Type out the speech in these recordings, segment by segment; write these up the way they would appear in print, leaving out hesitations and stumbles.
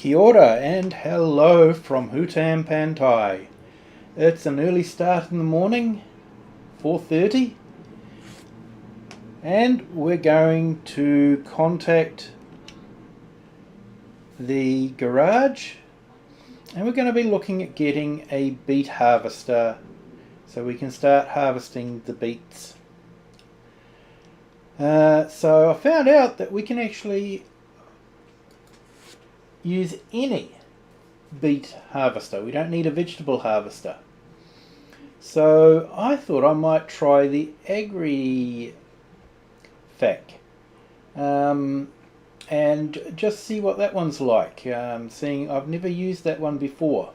Kia ora and hello from Hutan Pantai. It's an early start in the morning, 4:30, and we're going to contact the garage and we're going to be looking at getting a beet harvester so we can start harvesting the beets. So I found out that we can actually use any beet harvester. We don't need a vegetable harvester. So I thought I might try the Agri Fac and just see what that one's like. Seeing I've never used that one before.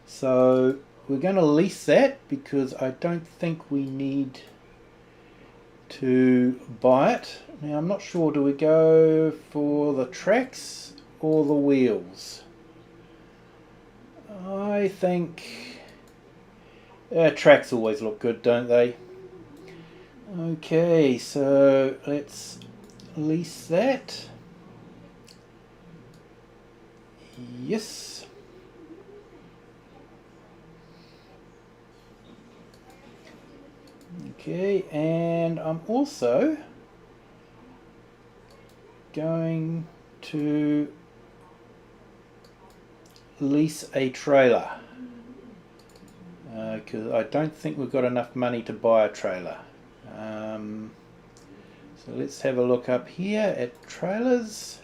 So we're going to lease that because I don't think we need to buy it. Now I'm not sure, do we go for the tracks or the wheels? I think tracks always look good, don't they? Okay, so let's lease that. Yes. Okay, and I'm also going to lease a trailer because I don't think we've got enough money to buy a trailer. So let's have a look up here at trailers.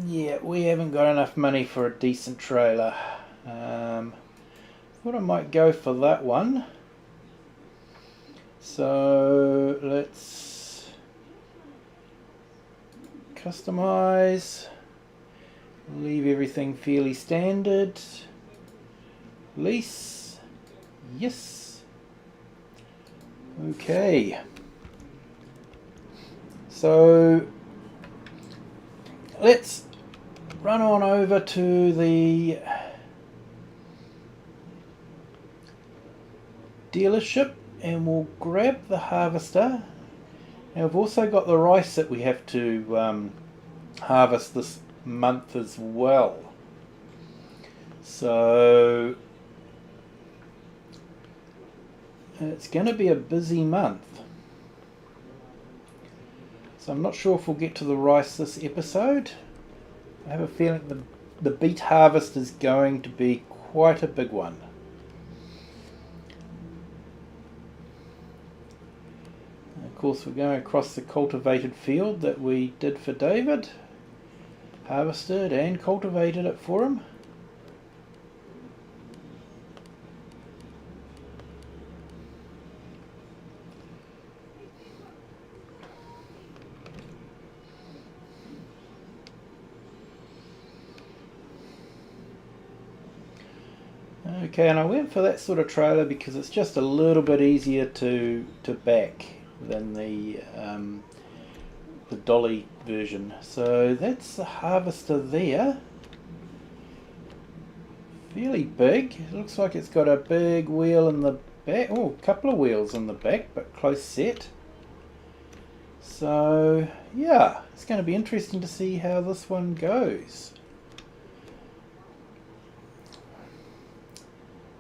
Yeah, we haven't got enough money for a decent trailer. Thought I might go for that one. So let's customize, leave everything fairly standard, lease, yes. Okay, so let's run on over to the dealership and we'll grab the harvester. And we've also got the rice that we have to harvest this month as well. So it's going to be a busy month. So I'm not sure if we'll get to the rice this episode. I have a feeling the beet harvest is going to be quite a big one. Of course, we're going across the cultivated field that we did for David, harvested and cultivated it for him. Okay, and I went for that sort of trailer because it's just a little bit easier to back than the dolly version. So that's the harvester there. Fairly big. It looks like it's got a big wheel in the back. Oh, a couple of wheels in the back, but close set. So yeah, it's going to be interesting to see how this one goes.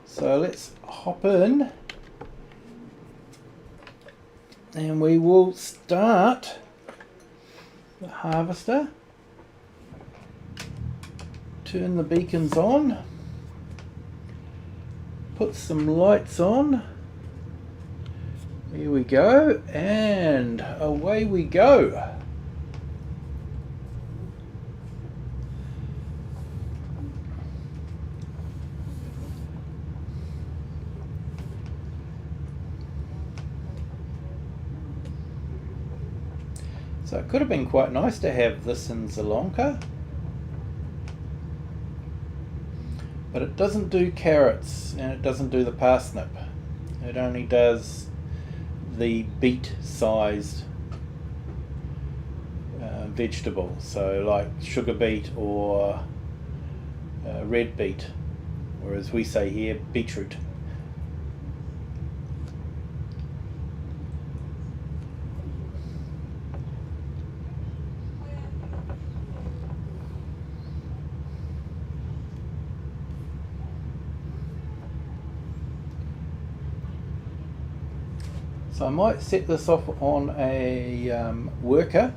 So let's hop in and we will start the harvester. Turn the beacons on, put some lights on. Here we go, and away we go. So it could have been quite nice to have this in Sri Lanka, but it doesn't do carrots and it doesn't do the parsnip. It only does the beet sized vegetable, so like sugar beet or red beet, or as we say here, beetroot. So I might set this off on a worker,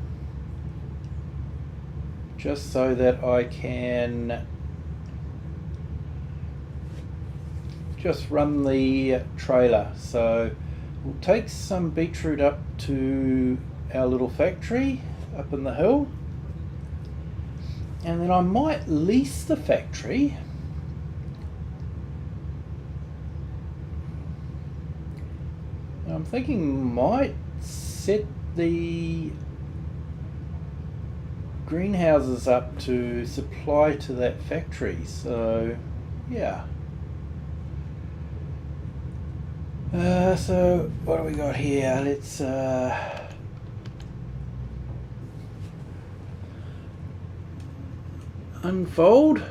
just so that I can just run the trailer. So we'll take some beetroot up to our little factory up in the hill, and then I might lease the factory. I'm thinking might set the greenhouses up to supply to that factory. So yeah. So what do we got here? Let's unfold.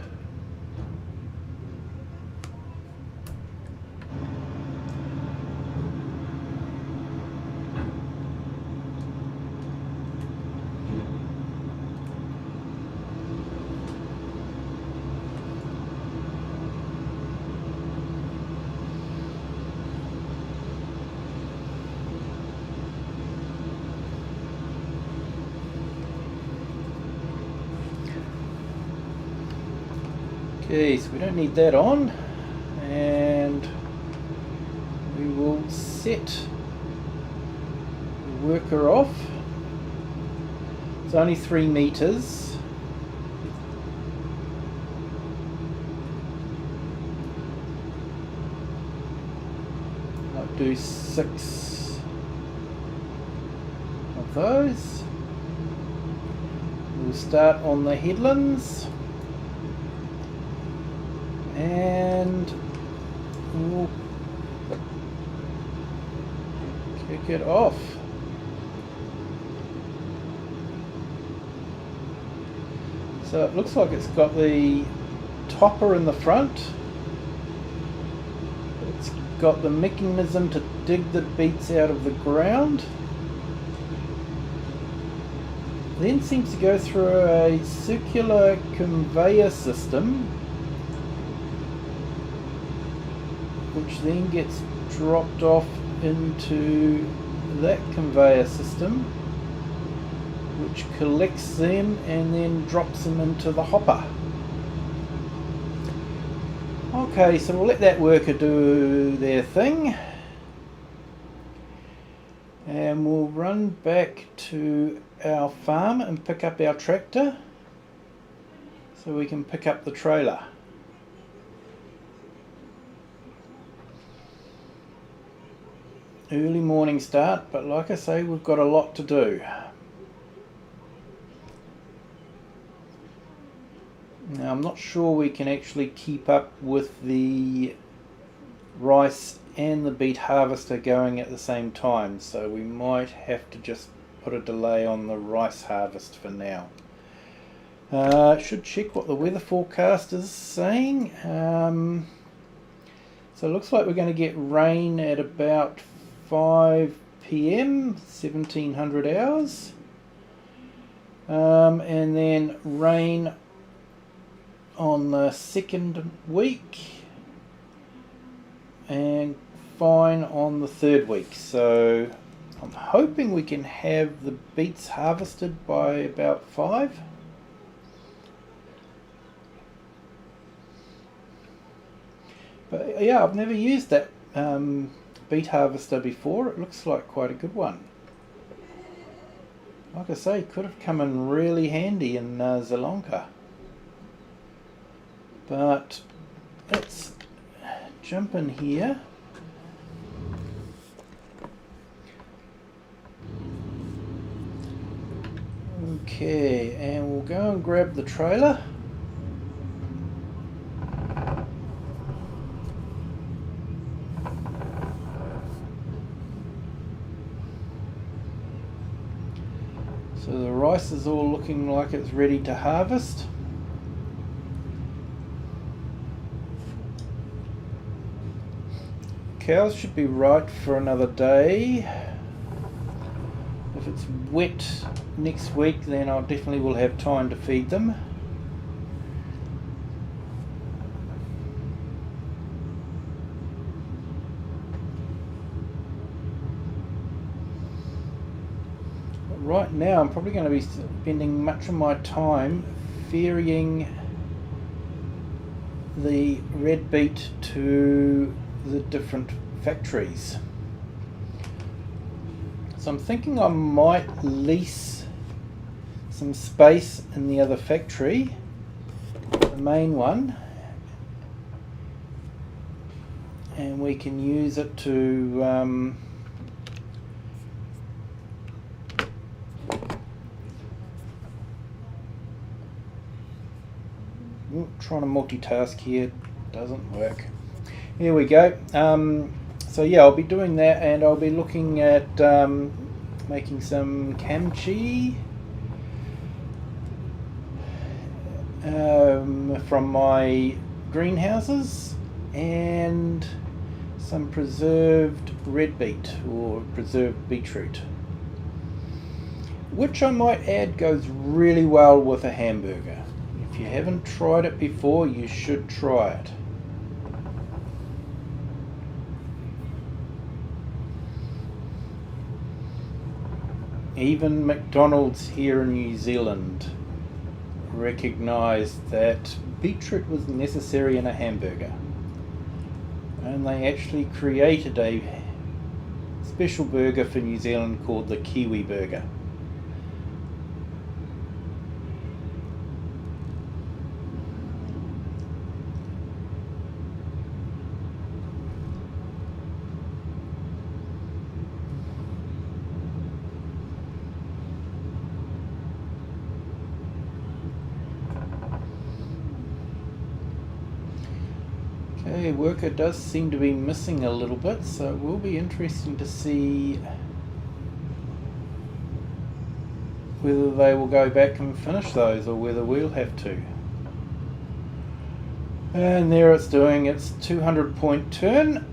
Okay, so we don't need that on, and we will set the worker off. It's only 3 meters. I'll do 6 of those. We'll start on the headlands. And we'll kick it off. So it looks like it's got the topper in the front. It's got the mechanism to dig the beets out of the ground. Then seems to go through a circular conveyor system, which then gets dropped off into that conveyor system, which collects them and then drops them into the hopper. Okay, so we'll let that worker do their thing, and we'll run back to our farm and pick up our tractor so we can pick up the trailer. Early morning start, but like I say, we've got a lot to do. Now I'm not sure we can actually keep up with the rice and the beet harvester going at the same time, so we might have to just put a delay on the rice harvest for now. Should check what the weather forecast is saying. So it looks like we're going to get rain at about 5 PM, 1700 hours, and then rain on the 2nd week and fine on the 3rd week. So I'm hoping we can have the beets harvested by about 5. But yeah, I've never used that beet harvester before. It looks like quite a good one. Like I say, could have come in really handy in Sri Lanka. But let's jump in here. Okay, and we'll go and grab the trailer. So the rice is all looking like it's ready to harvest. Cows should be right for another day. If it's wet next week, then I definitely will have time to feed them. right now I'm probably going to be spending much of my time ferrying the red beet to the different factories. So I'm thinking I might lease some space in the other factory, the main one, and we can use it to trying to multitask here doesn't work. Here we go. So yeah, I'll be doing that, and I'll be looking at making some kimchi from my greenhouses, and some preserved red beet or preserved beetroot, which I might add goes really well with a hamburger. If you haven't tried it before, you should try it. Even McDonald's here in New Zealand recognised that beetroot was necessary in a hamburger, and they actually created a special burger for New Zealand called the Kiwi burger. Okay, worker does seem to be missing a little bit, so it will be interesting to see whether they will go back and finish those or whether we'll have to. And there it's doing its 200-point turn.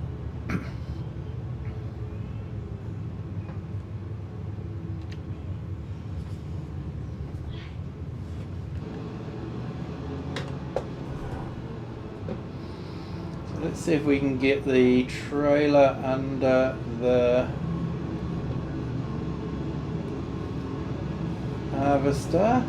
Let's see if we can get the trailer under the harvester.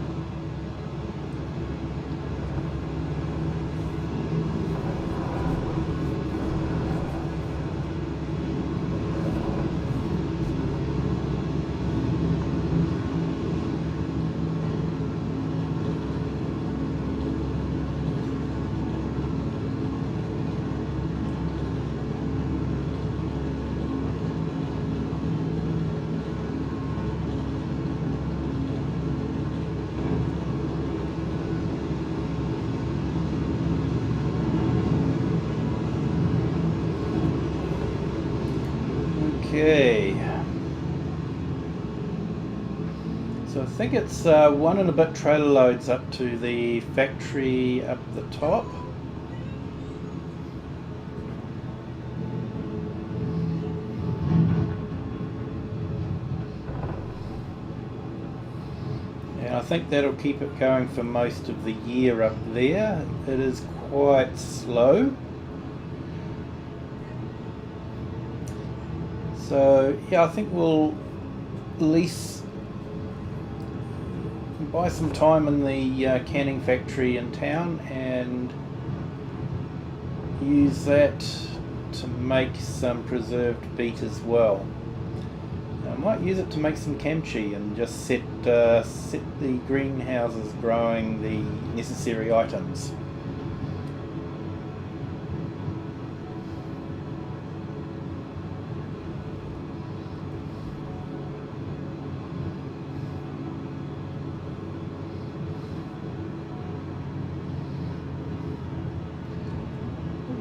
Okay, so I think it's 1 and a bit trailer loads up to the factory up the top. And I think that'll keep it going for most of the year up there. It is quite slow. So yeah, I think we'll buy some time in the canning factory in town and use that to make some preserved beet as well. I might use it to make some kimchi and just set the greenhouses growing the necessary items.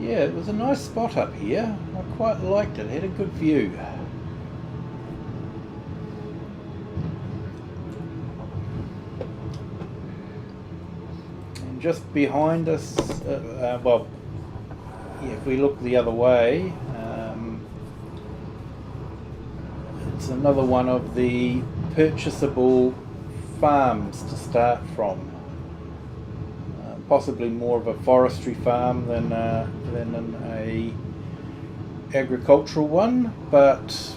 Yeah, it was a nice spot up here. I quite liked it. It had a good view. And just behind us, well, yeah, if we look the other way, it's another one of the purchasable farms to start from. Possibly more of a forestry farm than a agricultural one, but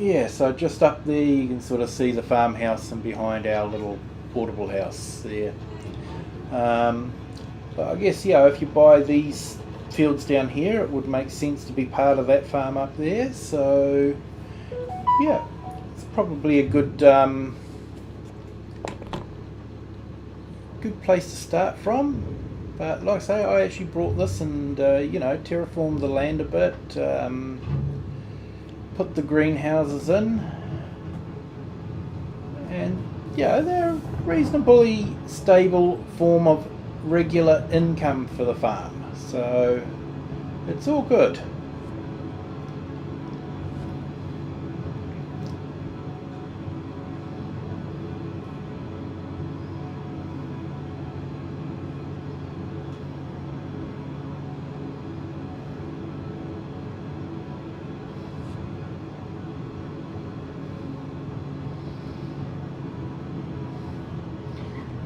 yeah, so just up there you can sort of see the farmhouse and behind our little portable house there. But I guess, yeah, if you buy these fields down here, it would make sense to be part of that farm up there. So yeah, it's probably a good good place to start from. But like I say, I actually brought this and terraformed the land a bit, put the greenhouses in, and yeah, they're a reasonably stable form of regular income for the farm, so it's all good.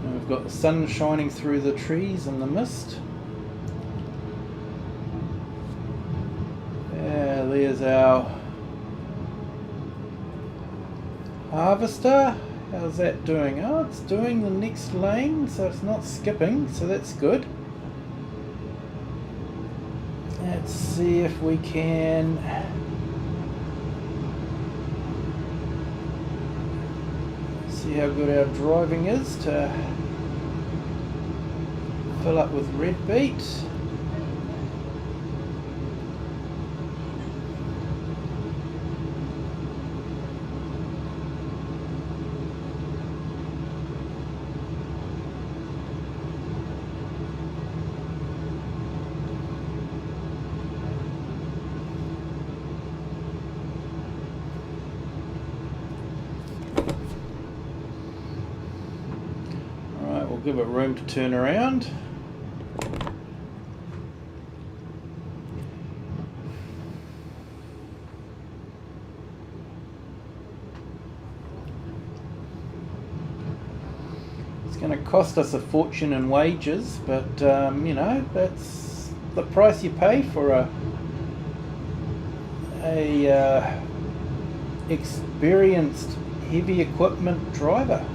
We've got the sun shining through the trees and the mist. Yeah, there's our harvester. How's that doing? Oh, it's doing the next lane, so it's not skipping, so that's good. Let's see if we can see how good our driving is to fill up with red beet. Alright, we'll give it room to turn around. It's going to cost us a fortune in wages, but that's the price you pay for a experienced heavy equipment driver.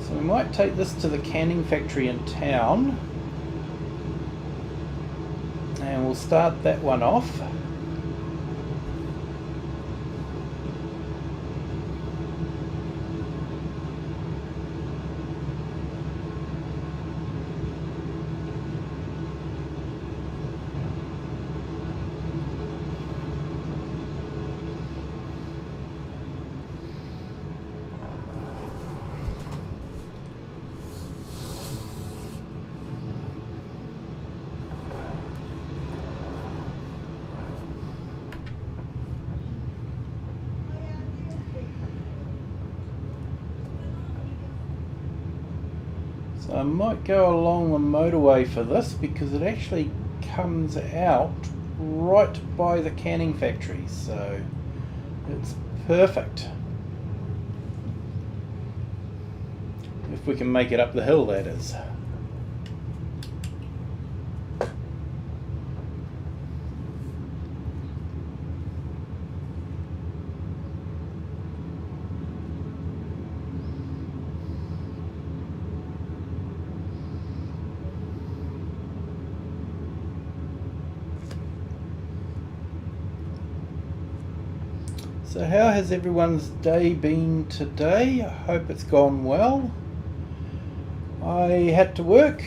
So we might take this to the canning factory in town, and we'll start that one off. So I might go along the motorway for this because it actually comes out right by the canning factory, so it's perfect. If we can make it up the hill, that is. So how has everyone's day been today? I hope it's gone well. I had to work,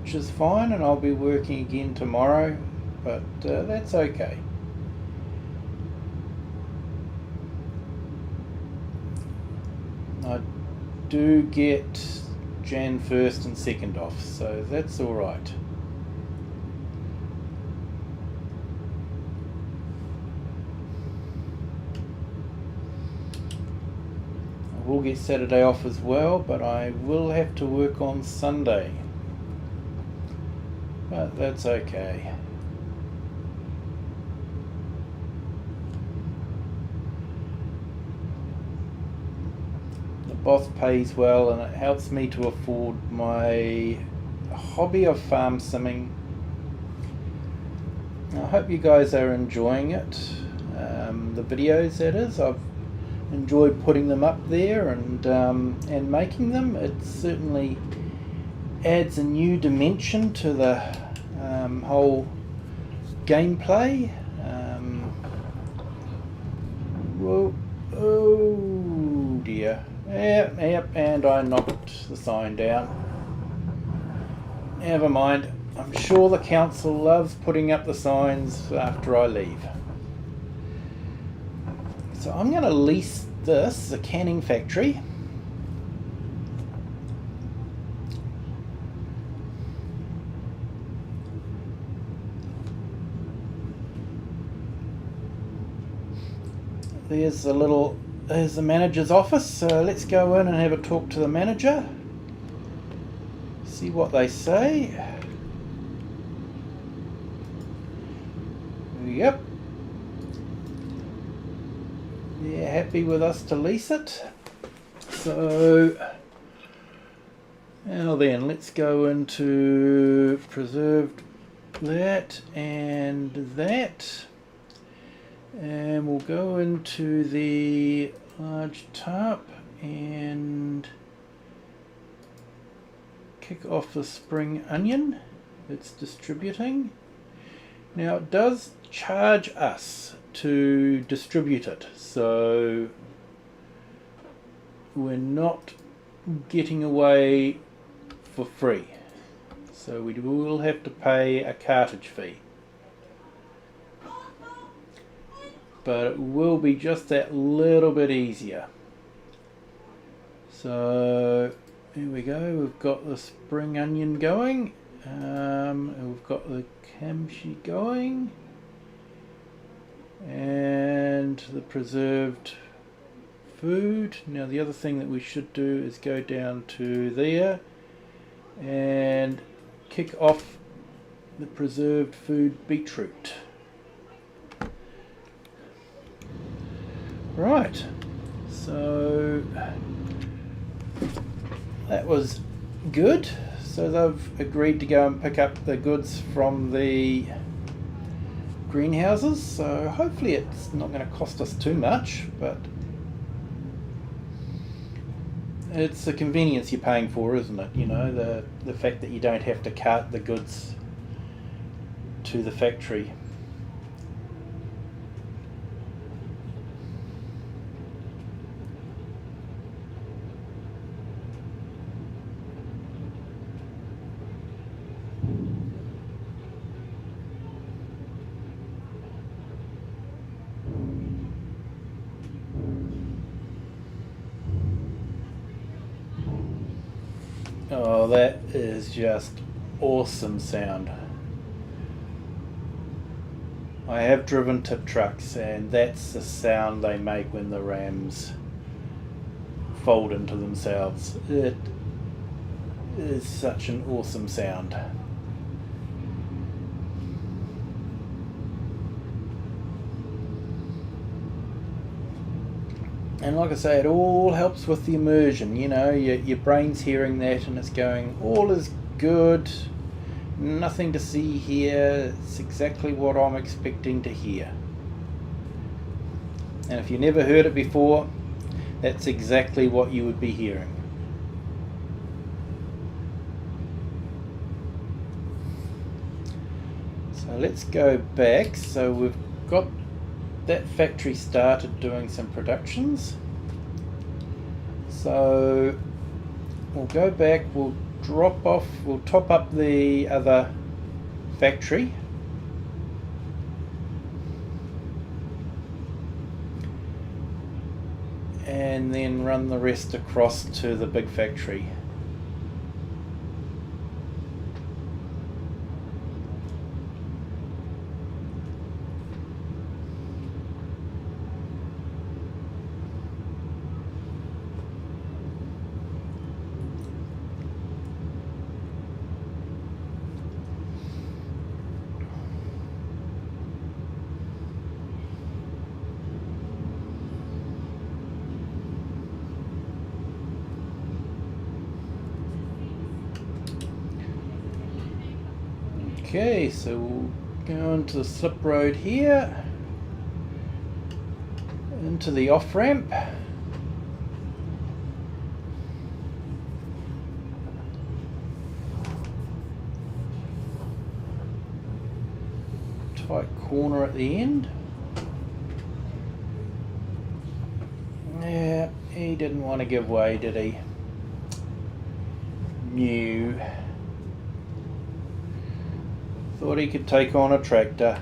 which is fine, and I'll be working again tomorrow, but that's okay. I do get Jan 1st and 2nd off, so that's alright. I will get Saturday off as well, but I will have to work on Sunday. But that's okay. The boss pays well, and it helps me to afford my hobby of farm simming I hope you guys are enjoying it. The videos, that is. I've enjoyed putting them up there and making them. It certainly adds a new dimension to the whole gameplay. Whoa, oh dear. Yep, and I knocked the sign down. Never mind. I'm sure the council loves putting up the signs after I leave. So I'm going to lease this, the canning factory. There's the manager's office. So let's go in and have a talk to the manager. See what they say. Yep. They're happy with us to lease it. So now then, let's go into preserved that and that. And we'll go into the large tarp and kick off the spring onion. It's distributing. Now it does charge us to distribute it, so we're not getting away for free. So we will have to pay a cartage fee. But it will be just that little bit easier. So here we go, we've got the spring onion going, and we've got the kimchi going, and the preserved food. Now the other thing that we should do is go down to there and kick off the preserved food beetroot. Right, so that was good. So they've agreed to go and pick up the goods from the greenhouses, so hopefully it's not going to cost us too much, but it's the convenience you're paying for, isn't it? You know, the fact that you don't have to cart the goods to the factory. Oh, that is just awesome sound. I have driven tip trucks, and that's the sound they make when the rams fold into themselves. It is such an awesome sound. And like I say, it all helps with the immersion. You know, your brain's hearing that and it's going, all is good, nothing to see here, it's exactly what I'm expecting to hear. And if you never heard it before, that's exactly what you would be hearing. So let's go back. So we've got that factory started doing some productions. So we'll go back, we'll drop off, we'll top up the other factory. And then run the rest across to the big factory. Okay, so we'll Go into the slip road here, into the off ramp. Tight corner at the end. Yeah, he didn't want to give way, did he? No. Thought he could take on a tractor.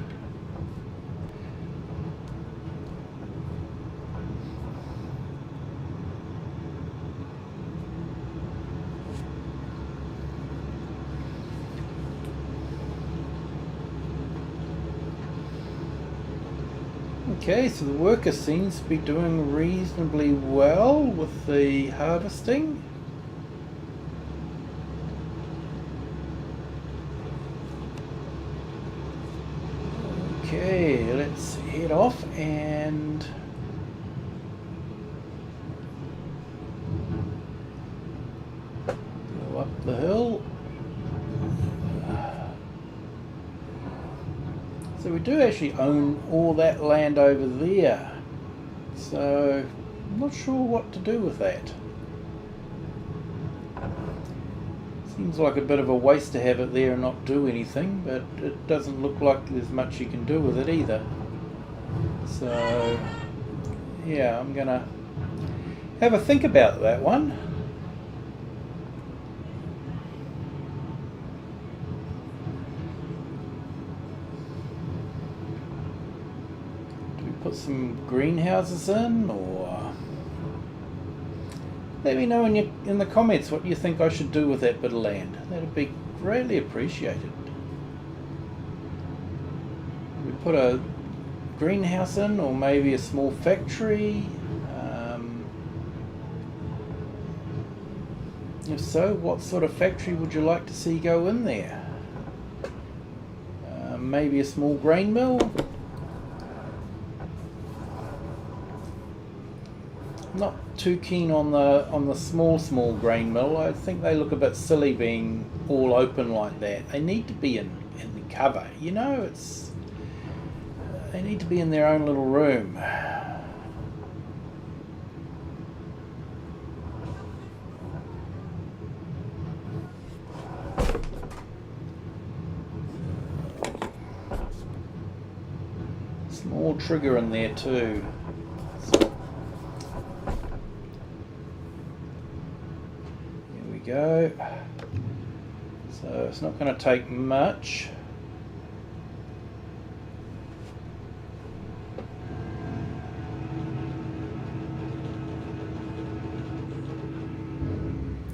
Okay, so the worker seems to be doing reasonably well with the harvesting. Okay, let's head off and go up the hill. So we do actually own all that land over there, so I'm not sure what to do with that. Seems like a bit of a waste to have it there and not do anything, but it doesn't look like there's much you can do with it either. So yeah, I'm gonna have a think about that one. Put some greenhouses in, or let me know in the comments what you think I should do with that bit of land. That'd be greatly appreciated. We put a greenhouse in, or maybe a small factory. If so, what sort of factory would you like to see go in there? Maybe a small grain mill. Not too keen on the small grain mill. I think they look a bit silly being all open like that. They need to be in the cover, you know. They need to be in their own little room. Small trigger in there too. Go. So it's not going to take much.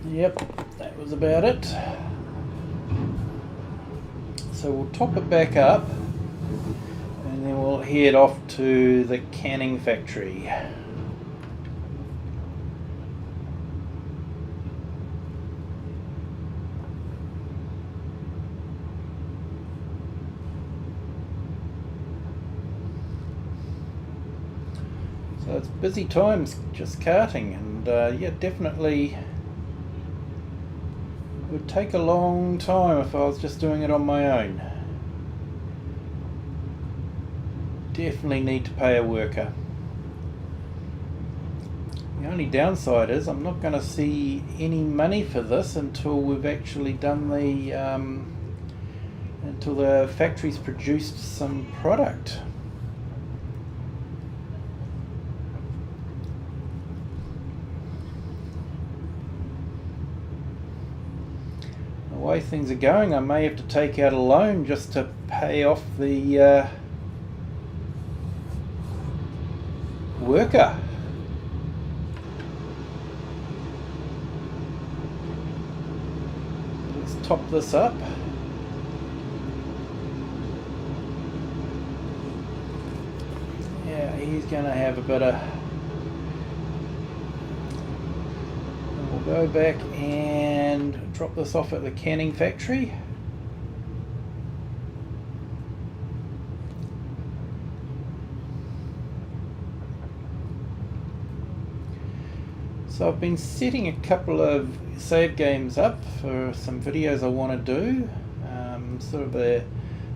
Yep, that was about it. So we'll top it back up and then we'll head off to the canning factory. So it's busy times just carting, and yeah, definitely would take a long time if I was just doing it on my own. Definitely need to pay a worker. The only downside is I'm not going to see any money for this until we've actually done the until the factory's produced some product. The way things are going, I may have to take out a loan just to pay off the worker. Let's top this up. Yeah, he's going to have a bit of... We'll go back and drop this off at the canning factory. So I've been setting a couple of save games up for some videos I want to do.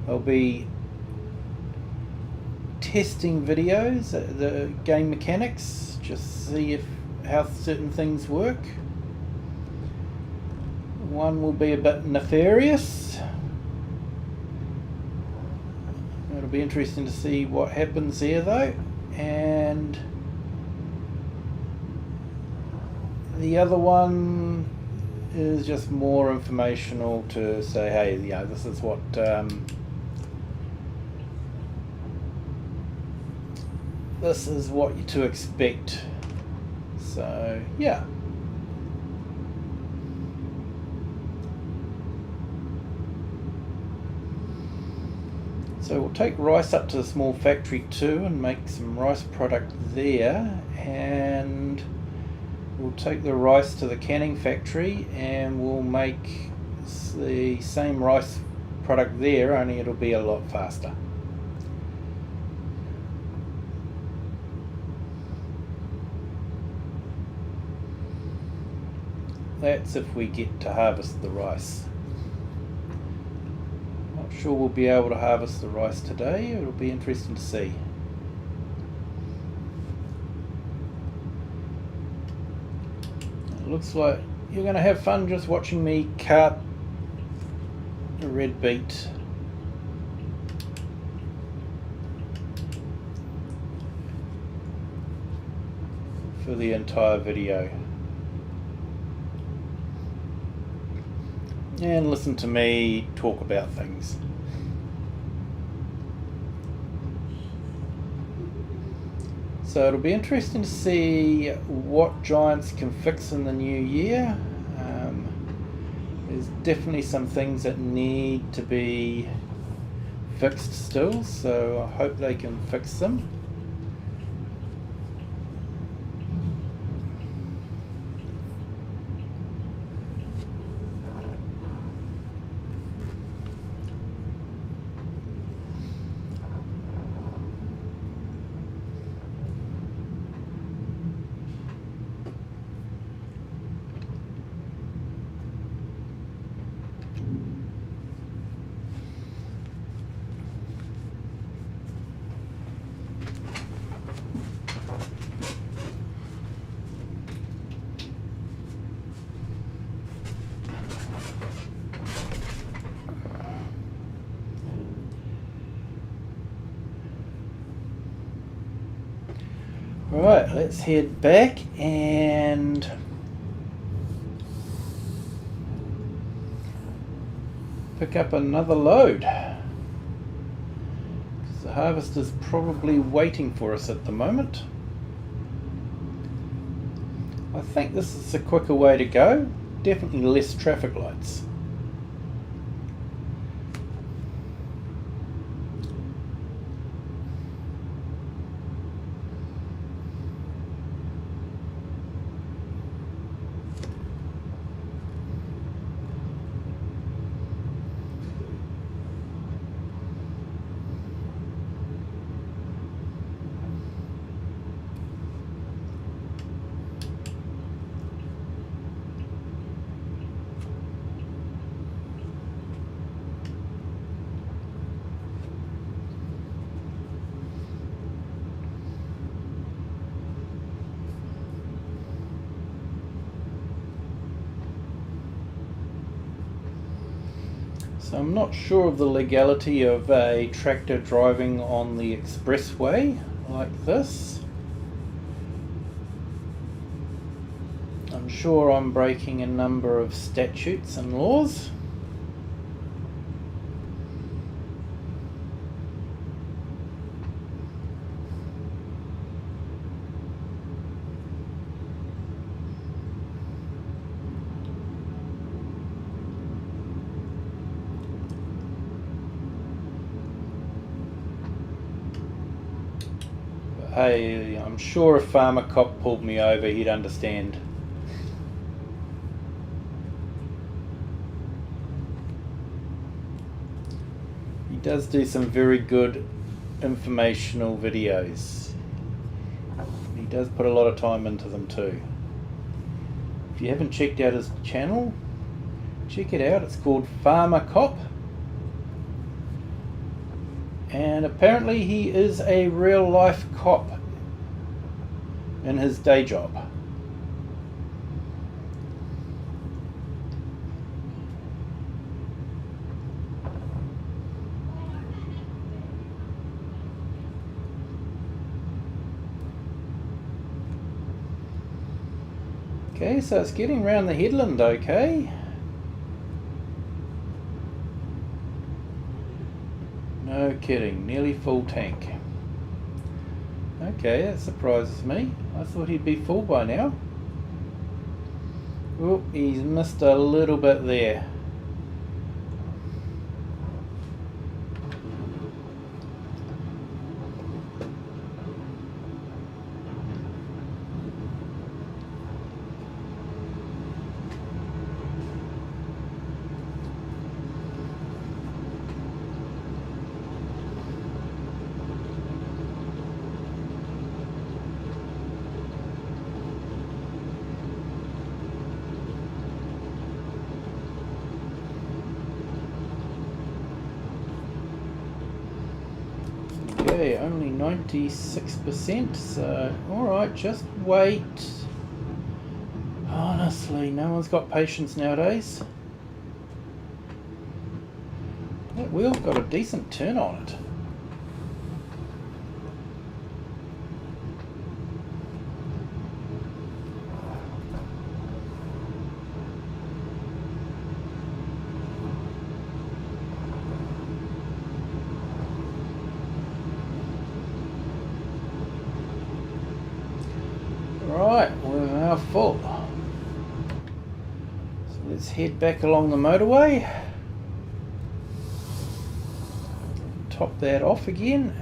They'll be testing videos, the game mechanics, just see how certain things work. One will be a bit nefarious. It'll be interesting to see what happens there though. And the other one is just more informational to say, hey, this is what to expect. So yeah. So we'll take rice up to the small factory too and make some rice product there, and we'll take the rice to the canning factory and we'll make the same rice product there, only it'll be a lot faster. That's if we get to harvest the rice. Not sure we'll be able to harvest the rice today. It'll be interesting to see. It looks like you're going to have fun just watching me cut a red beet. For the entire video. And listen to me talk about things. So it'll be interesting to see what giants can fix in the new year. There's definitely some things that need to be fixed still, so I hope they can fix them. Right, let's head back and pick up another load. The harvester's probably waiting for us at the moment. I think this is a quicker way to go. Definitely less traffic lights. So I'm not sure of the legality of a tractor driving on the expressway like this. I'm sure I'm breaking a number of statutes and laws. Hey, I'm sure if Farmer Cop pulled me over, he'd understand. He does do some very good informational videos. He does put a lot of time into them too. If you haven't checked out his channel, check it out. It's called Farmer Cop. And apparently he is a real life cop in his day job. Okay, so it's getting around the headland okay. No kidding, nearly full tank. Okay, that surprises me. I thought he'd be full by now. Oh, he's missed a little bit there. Okay, only 96%, so alright, just wait. Honestly, no one's got patience nowadays. That wheel's got a decent turn on it. Right, we're now full. So let's head back along the motorway. Top that off again.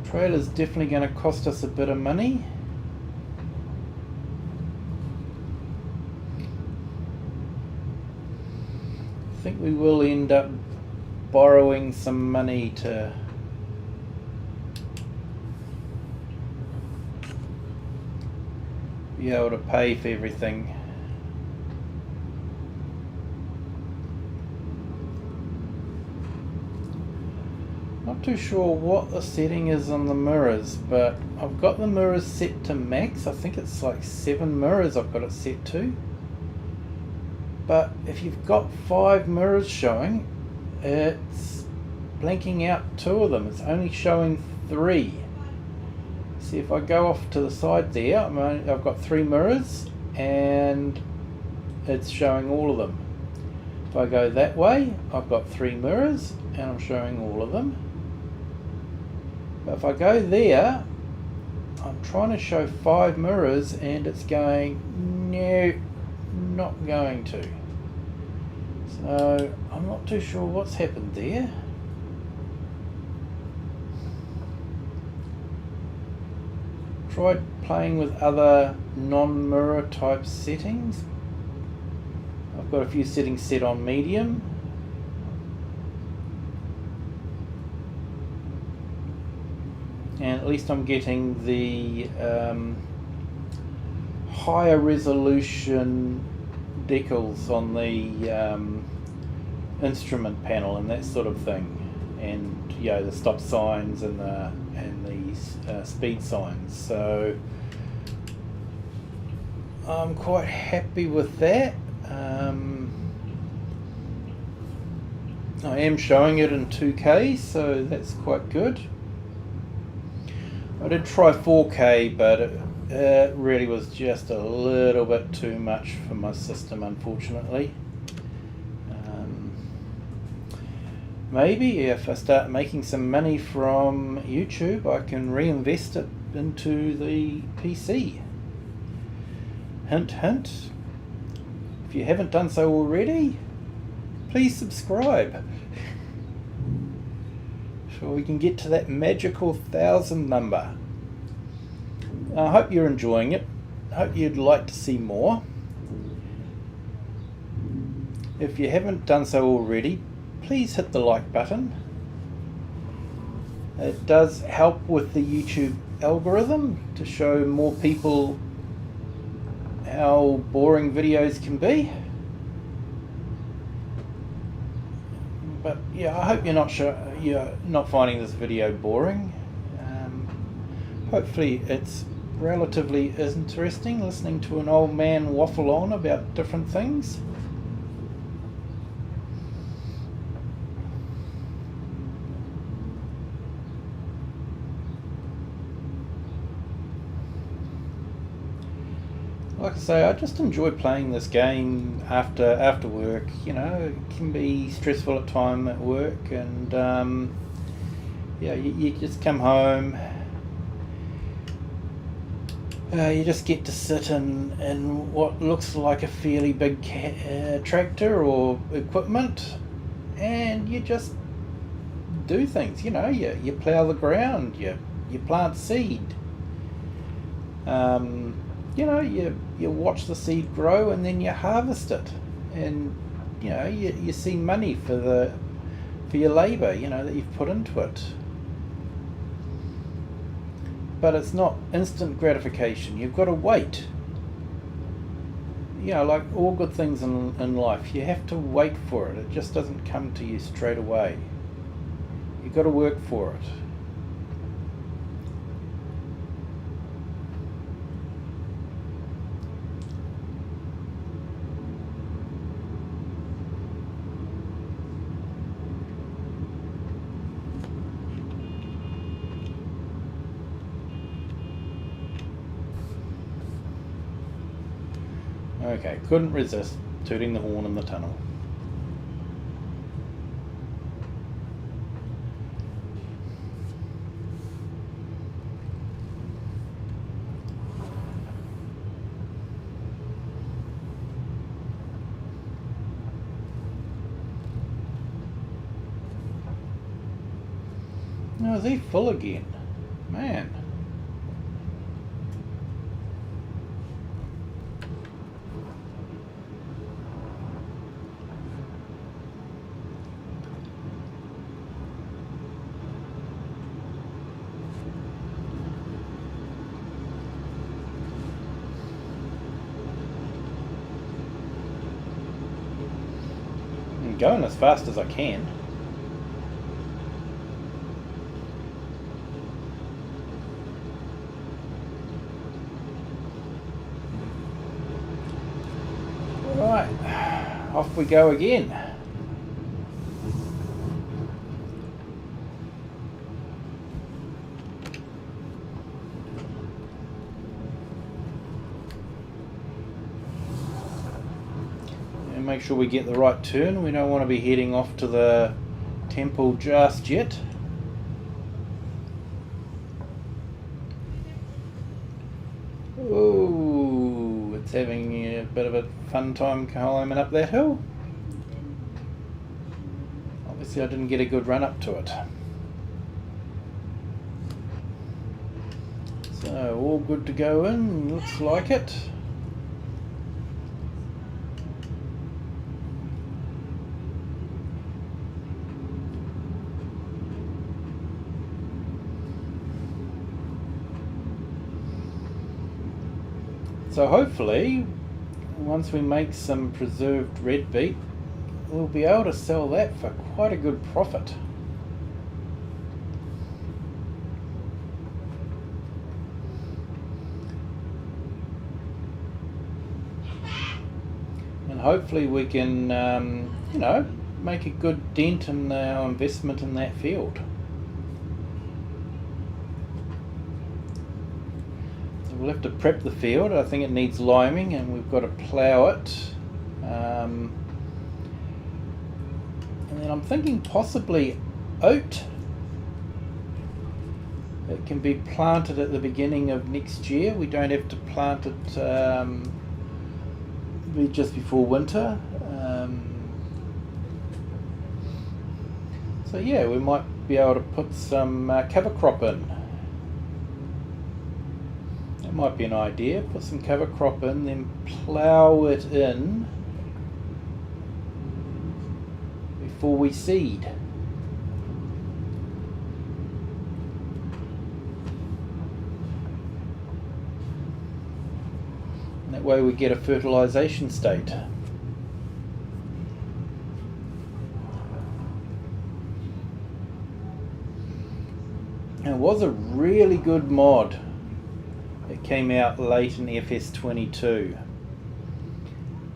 Trailer's definitely going to cost us a bit of money. I think we will end up borrowing some money to be able to pay for everything. Not too sure what the setting is on the mirrors, but I've got the mirrors set to max. I think it's like 7 mirrors I've got it set to. But if you've got 5 mirrors showing, it's blinking out 2 of them. It's only showing 3. See, if I go off to the side there, I've got 3 mirrors and it's showing all of them. If I go that way, I've got 3 mirrors and I'm showing all of them. But if I go there, I'm trying to show 5 mirrors and it's going, no, not going to. So I'm not too sure what's happened there. Tried playing with other non-mirror type settings. I've got a few settings set on medium. And at least I'm getting the higher resolution decals on the instrument panel and that sort of thing, and the stop signs and the speed signs. So I'm quite happy with that. I am showing it in 2K, so that's quite good. I did try 4K, but it really was just a little bit too much for my system, unfortunately. Maybe if I start making some money from YouTube, I can reinvest it into the PC. Hint, hint. If you haven't done so already, please subscribe. So we can get to that magical 1,000 number. I hope you're enjoying it. I hope you'd like to see more. If you haven't done so already, please hit the like button. It does help with the YouTube algorithm to show more people how boring videos can be. But yeah, I hope you're not finding this video boring. Hopefully it's relatively interesting listening to an old man waffle on about different things. Like I say, I just enjoy playing this game after work. You know, it can be stressful at time at work, and yeah, you just come home. You just get to sit in what looks like a fairly big tractor or equipment, and you just do things. You know, you plough the ground, you plant seed. You know, you watch the seed grow and then you harvest it, and you know you see money for your labour, you know, that you've put into it. But it's not instant gratification. You've got to wait. You know, like all good things in life, you have to wait for it. It just doesn't come to you straight away. You've got to work for it. Okay, couldn't resist tooting the horn in the tunnel. Oh, is he full again? Man. I'm going as fast as I can. Right, off we go again. And make sure we get the right turn. We don't want to be heading off to the temple just yet. Ooh, it's having a bit of a fun time climbing up that hill. Obviously I didn't get a good run up to it. So all good to go in, looks like it. So hopefully, once we make some preserved red beet, we'll be able to sell that for quite a good profit. And hopefully we can, you know, make a good dent in our investment in that field. We'll have to prep the field. I think it needs liming, and we've got to plough it. And then I'm thinking possibly oat. It can be planted at the beginning of next year. We don't have to plant it just before winter. So yeah, we might be able to put some cover crop in. That might be an idea. Put some cover crop in, then plough it in before we seed. And that way we get a fertilization state. It was a really good mod. It came out late in FS22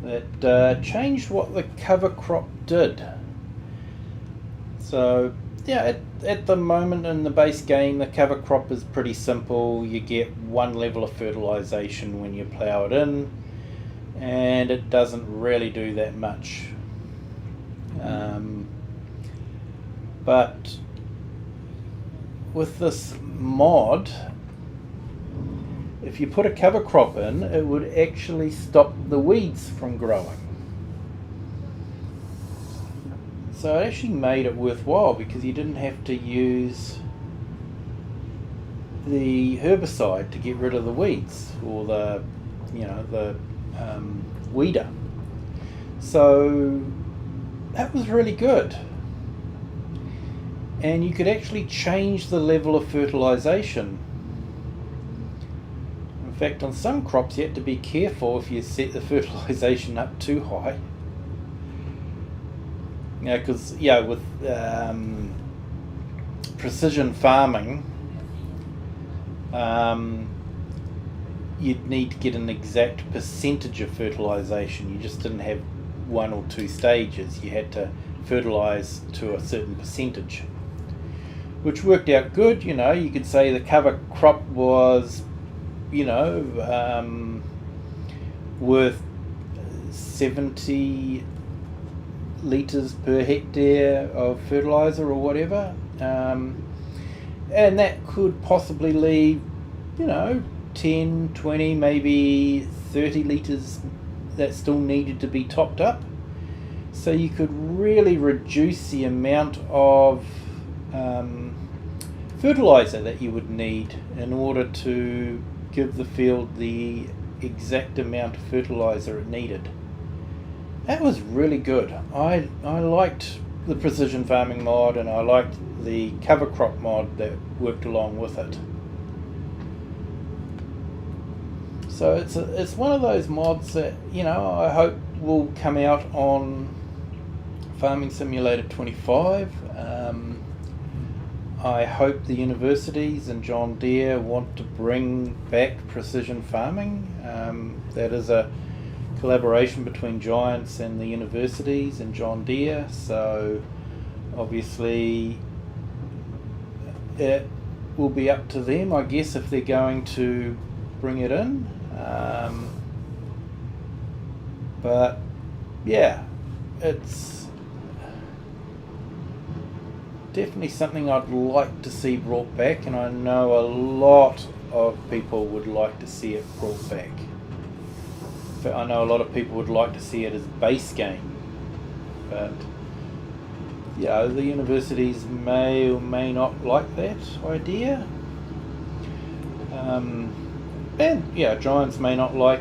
that changed what the cover crop did. So yeah, at the moment in the base game, the cover crop is pretty simple. You get one level of fertilization when you plow it in, and it doesn't really do that much. But with this mod, if you put a cover crop in, it would actually stop the weeds from growing. So it actually made it worthwhile because you didn't have to use the herbicide to get rid of the weeds, or the weeder. So that was really good. And you could actually change the level of fertilization. In fact, on some crops you have to be careful if you set the fertilization up too high. Because with precision farming, you'd need to get an exact percentage of fertilization. You just didn't have 1 or 2 stages. You had to fertilize to a certain percentage, which worked out good. You could say the cover crop was, worth 70 litres per hectare of fertilizer or whatever, and that could possibly leave 10, 20, maybe 30 litres that still needed to be topped up. So you could really reduce the amount of fertilizer that you would need in order to give the field the exact amount of fertilizer it needed. That was really good. I liked the precision farming mod, and I liked the cover crop mod that worked along with it. So it's one of those mods that I hope will come out on Farming Simulator 25. I hope the universities and John Deere want to bring back precision farming. That is a collaboration between Giants and the universities and John Deere, so obviously it will be up to them, I guess, if they're going to bring it in. But yeah, it's definitely something I'd like to see brought back, and I know a lot of people would like to see it brought back. I know a lot of people would like to see it as base game, but the universities may or may not like that idea, and Giants may not like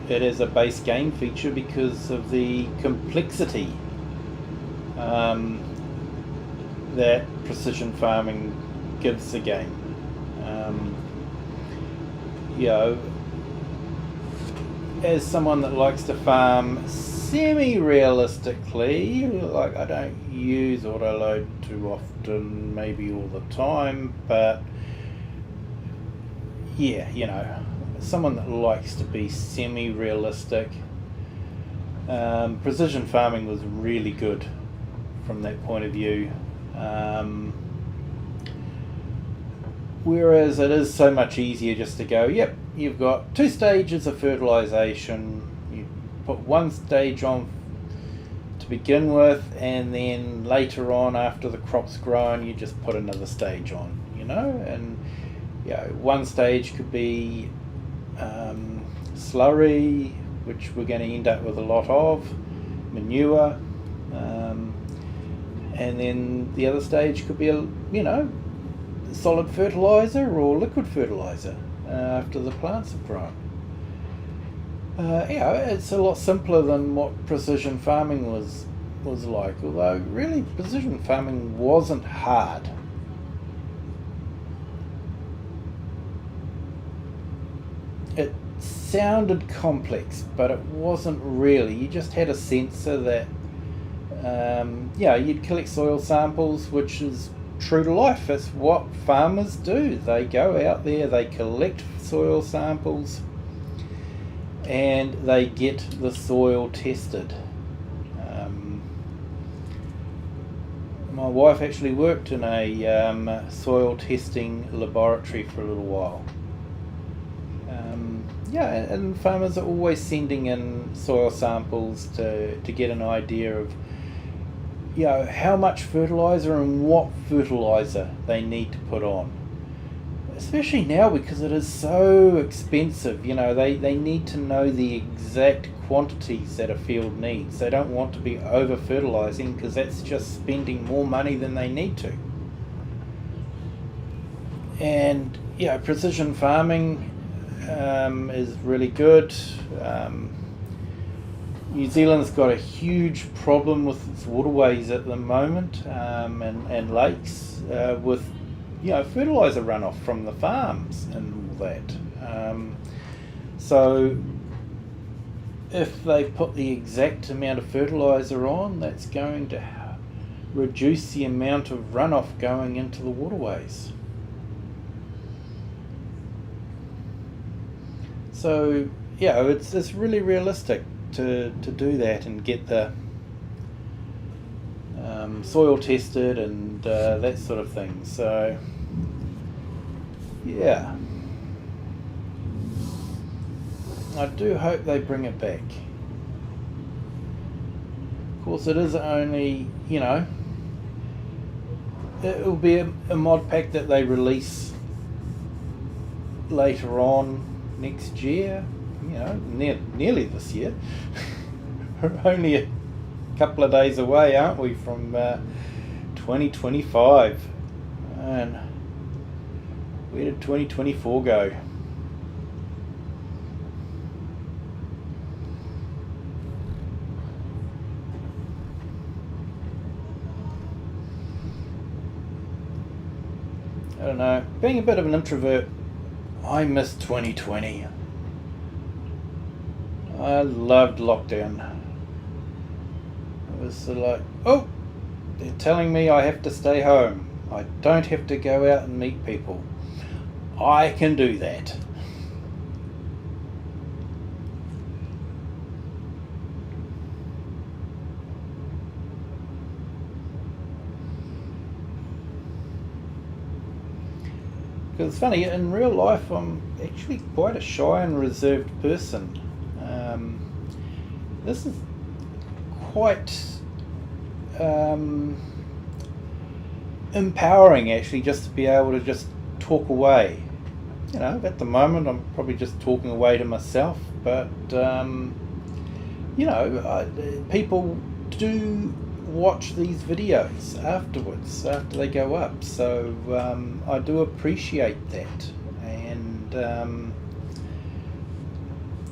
it as a base game feature because of the complexity that precision farming gives the game. As someone that likes to farm semi-realistically, like, I don't use autoload too often, maybe all the time, but someone that likes to be semi-realistic, precision farming was really good from that point of view. Whereas it is so much easier just to go, you've got 2 stages of fertilization, you put 1 stage on to begin with, and then later on, after the crop's grown, you just put another stage on, and 1 stage could be slurry, which we're going to end up with a lot of, manure, and then the other stage could be solid fertilizer or liquid fertilizer after the plants have grown. It's a lot simpler than what precision farming was like, although really precision farming wasn't hard. It sounded complex, but it wasn't really. You just had a sensor that you'd collect soil samples, which is true to life. It's what farmers do. They go out there, they collect soil samples, and they get the soil tested. My wife actually worked in a soil testing laboratory for a little while. And farmers are always sending in soil samples to get an idea of how much fertilizer and what fertilizer they need to put on. Especially now, because it is so expensive. They need to know the exact quantities that a field needs. They don't want to be over fertilizing, because that's just spending more money than they need to. And precision farming is really good. New Zealand's got a huge problem with its waterways at the moment, and lakes, with fertilizer runoff from the farms and all that. So if they put the exact amount of fertilizer on, that's going to reduce the amount of runoff going into the waterways. So it's really realistic to do that and get the soil tested and that sort of thing. So I do hope they bring it back. Of course, it is only, it will be a mod pack that they release later on next year, nearly this year. We're only a couple of days away, aren't we, from 2025? And where did 2024 go? I don't know. Being a bit of an introvert, I miss 2020. I loved lockdown. It was sort of like, oh, they're telling me I have to stay home. I don't have to go out and meet people. I can do that. Because it's funny, in real life I'm actually quite a shy and reserved person. This is quite empowering, actually, just to be able to just talk away. At the moment I'm probably just talking away to myself, but people do watch these videos afterwards, after they go up, so I do appreciate that. And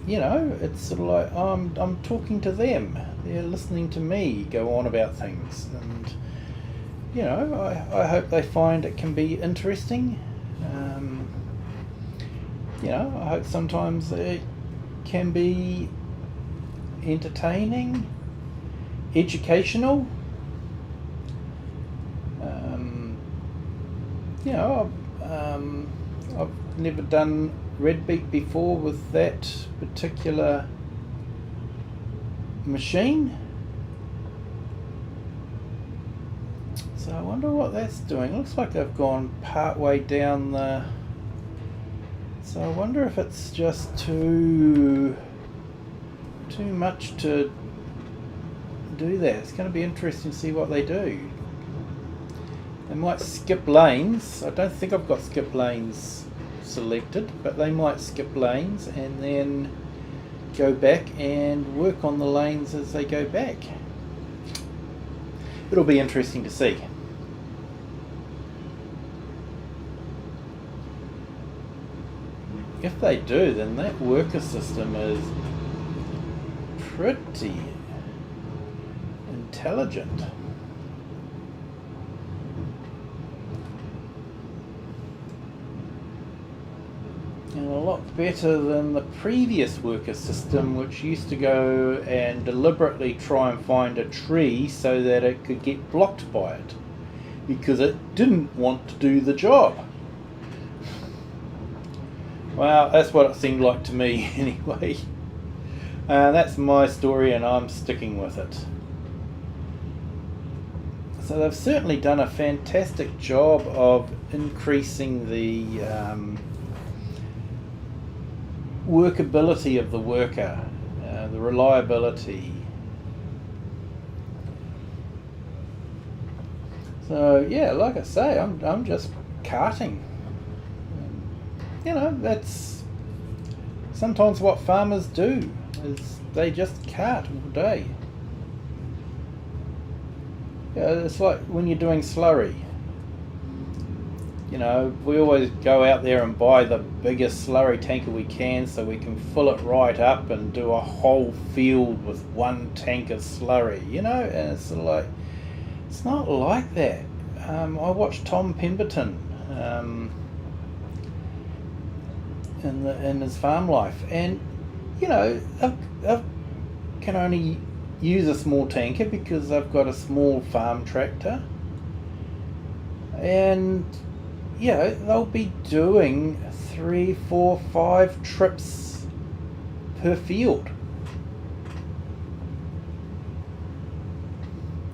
it's sort of like I'm talking to them, they're listening to me go on about things, and I hope they find it can be interesting. I hope sometimes it can be entertaining, educational. I've never done red beet before with that particular machine, so I wonder what that's doing. Looks like they've gone part way down the, so I wonder if it's just too much to do that. It's going to be interesting to see what they do. They might skip lanes. I don't think I've got skip lanes selected, but they might skip lanes and then go back and work on the lanes as they go back. It'll be interesting to see. If they do, then that worker system is pretty intelligent. And a lot better than the previous worker system, which used to go and deliberately try and find a tree so that it could get blocked by it. because it didn't want to do the job. Well, that's what it seemed like to me anyway. That's my story and I'm sticking with it. So they've certainly done a fantastic job of increasing the workability of the worker, the reliability. So yeah, like I say, I'm just carting. You know, that's sometimes what farmers do, is they just cart all day. Yeah, it's like when you're doing slurry. You know, we always go out there and buy the biggest slurry tanker we can so we can fill it right up and do a whole field with one tank of slurry, you know, and it's sort of like, it's not like that. I watched Tom Pemberton in his farm life, and you know, I can only use a small tanker because I've got a small farm tractor, and you know, they'll be doing 3, 4, 5 trips per field.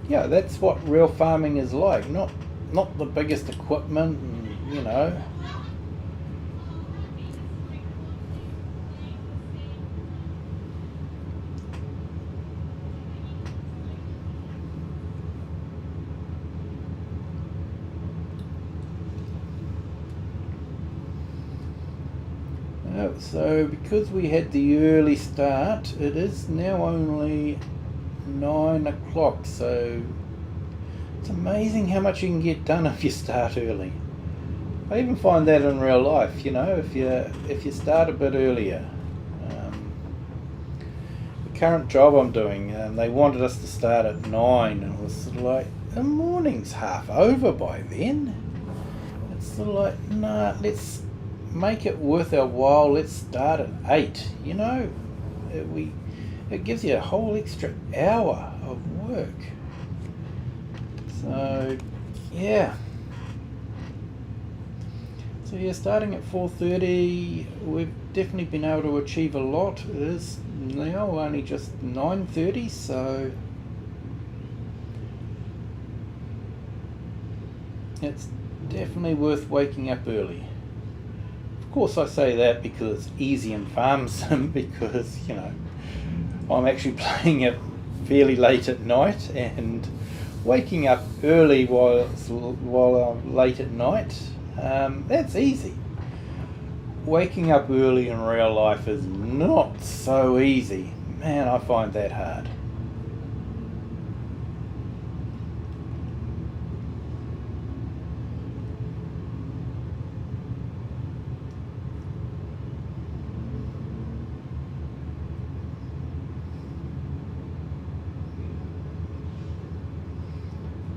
Yeah, that's what real farming is like, not the biggest equipment, and, you know. So because we had the early start, it is now only 9 o'clock, so it's amazing how much you can get done if you start early. I even find that in real life, you know, if you start a bit earlier. The current job I'm doing, they wanted us to start at 9, and it was sort of like, the morning's half over by then. It's sort of like, nah, let's make it worth our while, let's start at 8, you know. It gives you a whole extra hour of work. So yeah, starting at 4:30, we've definitely been able to achieve a lot. It is now only just 9:30, so it's definitely worth waking up early. Of course I say that because it's easy in farm sim, because, you know, I'm actually playing it fairly late at night, and waking up early while I'm late at night, that's easy. Waking up early in real life is not so easy. Man, I find that hard.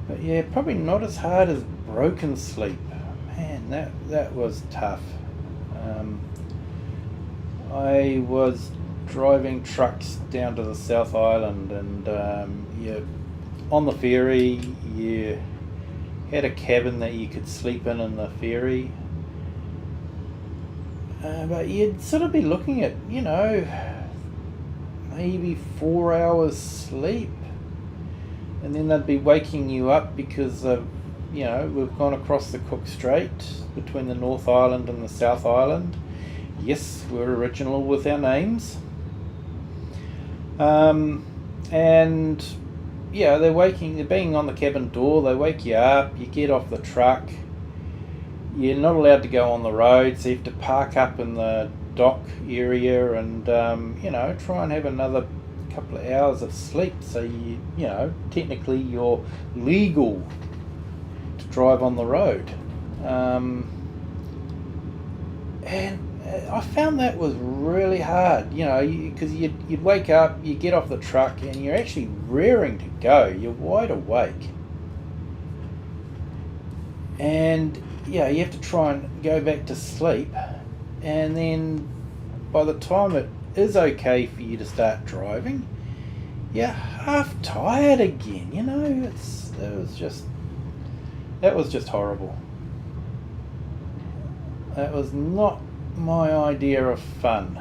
But yeah, probably not as hard as broken sleep. Man, that was tough. I was driving trucks down to the South Island, and on the ferry you had a cabin that you could sleep in the ferry. But you'd sort of be looking at, you know, maybe 4 hours sleep. And then they'd be waking you up because of, you know, we've gone across the Cook Strait between the North Island and the South Island. Yes, we're original with our names. And yeah, they're being on the cabin door, they wake you up, you get off the truck, you're not allowed to go on the road, so you have to park up in the dock area and, you know, try and have another couple of hours of sleep, so you know, technically you're legal to drive on the road. And I found that was really hard, you know, because you'd wake up, you get off the truck, and you're actually raring to go, you're wide awake, and yeah, you have to try and go back to sleep, and then by the time it is okay for you to start driving, you're half tired again, you know. It was just That was just horrible. That was not my idea of fun.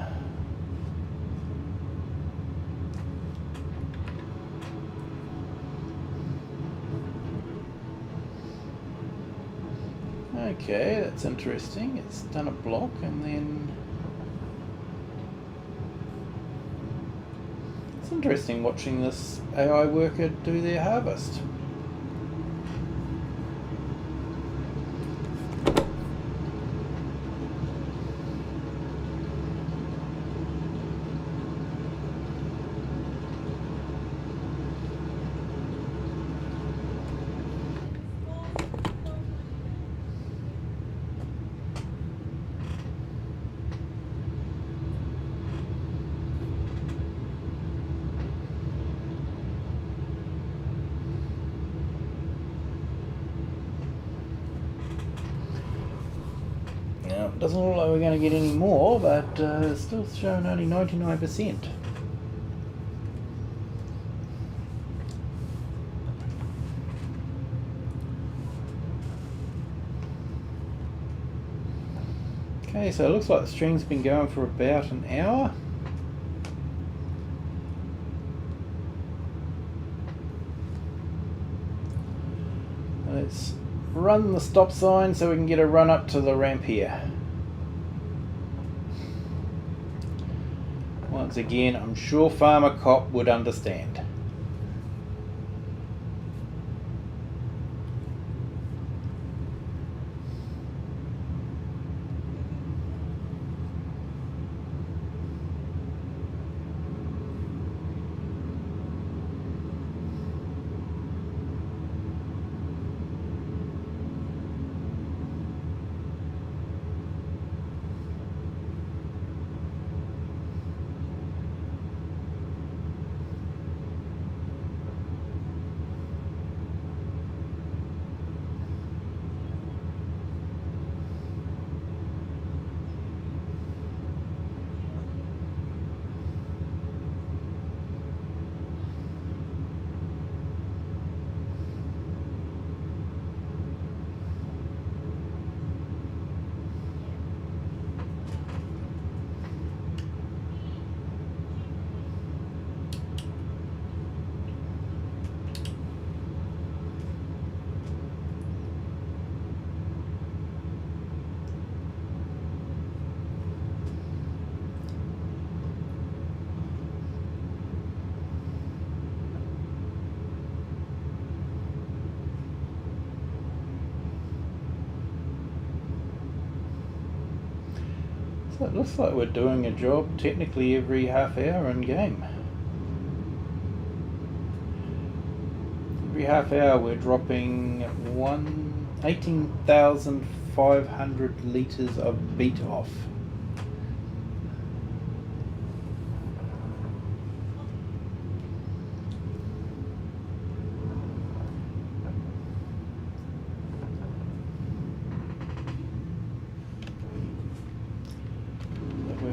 Okay, that's interesting. It's done a block and then... It's interesting watching this AI worker do their harvest. Doesn't look like we're going to get any more, but it's still showing only 99%. Okay, so it looks like the stream's been going for about an hour. Let's run the stop sign so we can get a run up to the ramp here. Once again, I'm sure Farmer Cop would understand. So it looks like we're doing a job technically every half hour in game. Every half hour we're dropping 18,500 litres of beet off.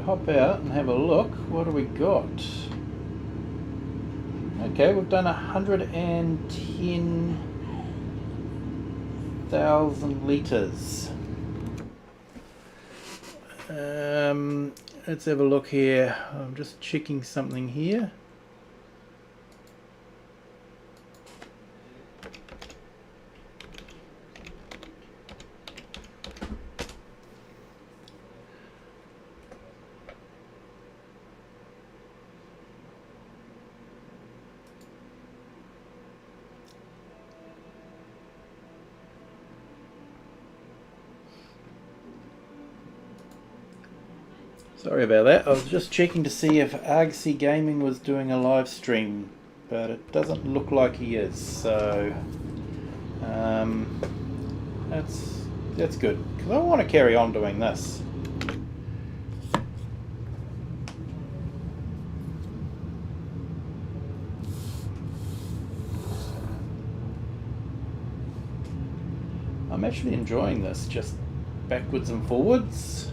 Hop out and have a look. What do we got? Okay, we've done 110,000 litres. Let's have a look here. I'm just checking something here. Sorry about that, I was just checking to see if Argsy Gaming was doing a live stream, but it doesn't look like he is, so that's good, because I want to carry on doing this. I'm actually enjoying this, just backwards and forwards.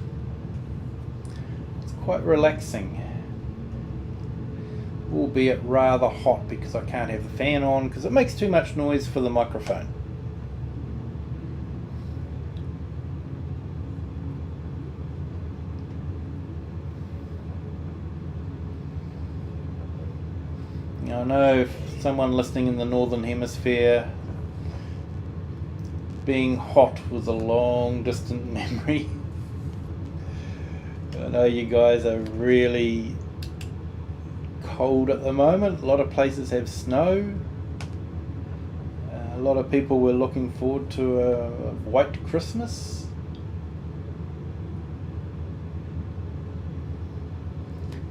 Quite relaxing, albeit rather hot because I can't have the fan on because it makes too much noise for the microphone. know if someone listening in the Northern Hemisphere, being hot was a long distant memory. I know you guys are really cold at the moment. A lot of places have snow. A lot of people were looking forward to a white Christmas.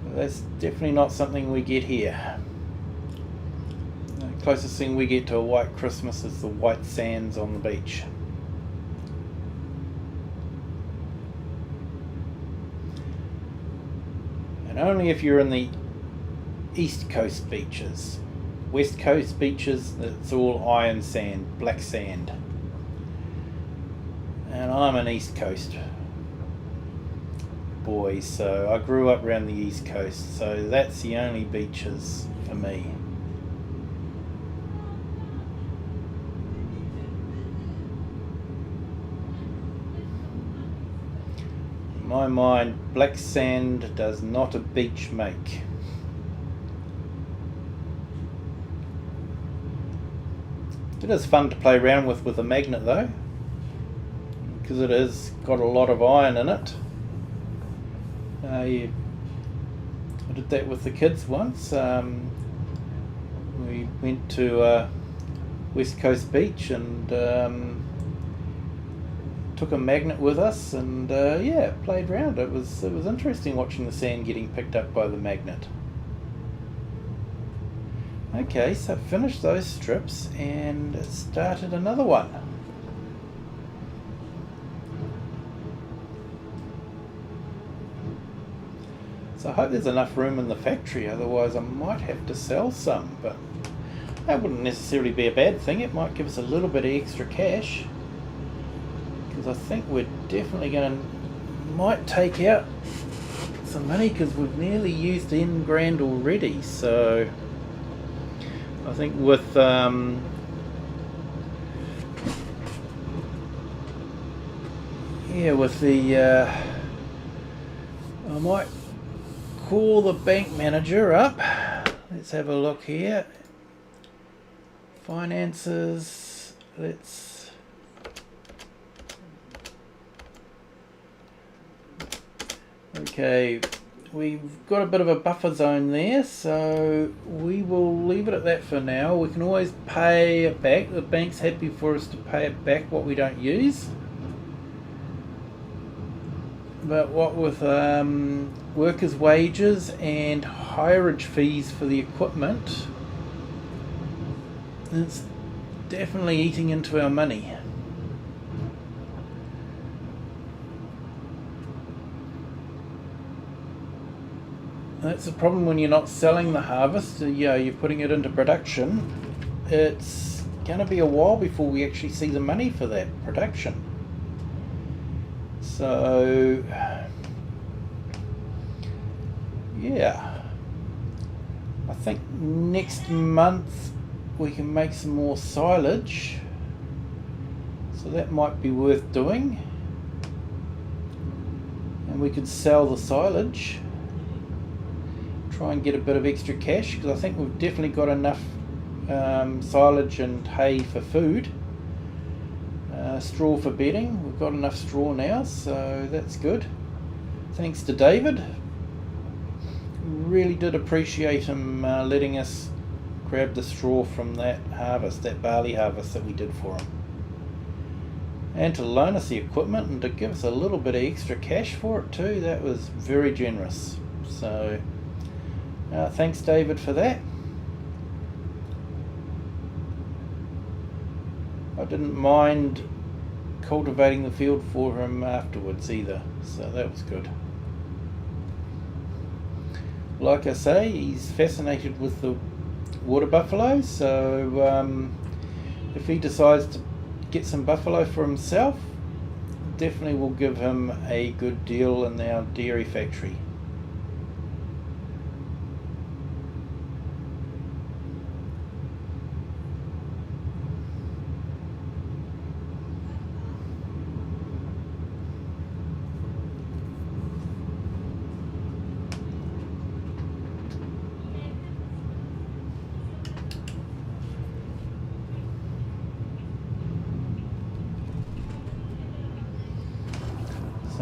But that's definitely not something we get here. The closest thing we get to a white Christmas is the white sands on the beach. And only if you're in the East Coast beaches. West Coast beaches, it's all iron sand, black sand. And I'm an East Coast boy, so I grew up around the East Coast, so that's the only beaches for me. In my mind, black sand does not a beach make. It is fun to play around with a magnet though, because it has got a lot of iron in it. I did that with the kids once. We went to West Coast Beach and took a magnet with us and yeah, played around. It was interesting watching the sand getting picked up by the magnet. Okay, so finished those strips and started another one. So I hope there's enough room in the factory, otherwise I might have to sell some, but that wouldn't necessarily be a bad thing. It might give us a little bit of extra cash, because I think we're definitely might take out some money, because we've nearly used $10,000 already. So I think with I might call the bank manager up. Let's have a look here. Finances. Okay, we've got a bit of a buffer zone there, so we will leave it at that for now. We can always pay it back. The bank's happy for us to pay it back what we don't use. But what with workers' wages and hireage fees for the equipment, it's definitely eating into our money. That's the problem when you're not selling the harvest. You're putting it into production. It's going to be a while before we actually see the money for that production. So yeah, I think next month we can make some more silage, so that might be worth doing, and we could sell the silage, try and get a bit of extra cash, because I think we've definitely got enough silage and hay for food. Straw for bedding, we've got enough straw now, so that's good. Thanks to David, really did appreciate him letting us grab the straw from that harvest, that barley harvest that we did for him, and to loan us the equipment and to give us a little bit of extra cash for it too. That was very generous, so thanks David for that. I didn't mind cultivating the field for him afterwards either, so that was good. Like I say, he's fascinated with the water buffalo, so if he decides to get some buffalo for himself, definitely will give him a good deal in our dairy factory.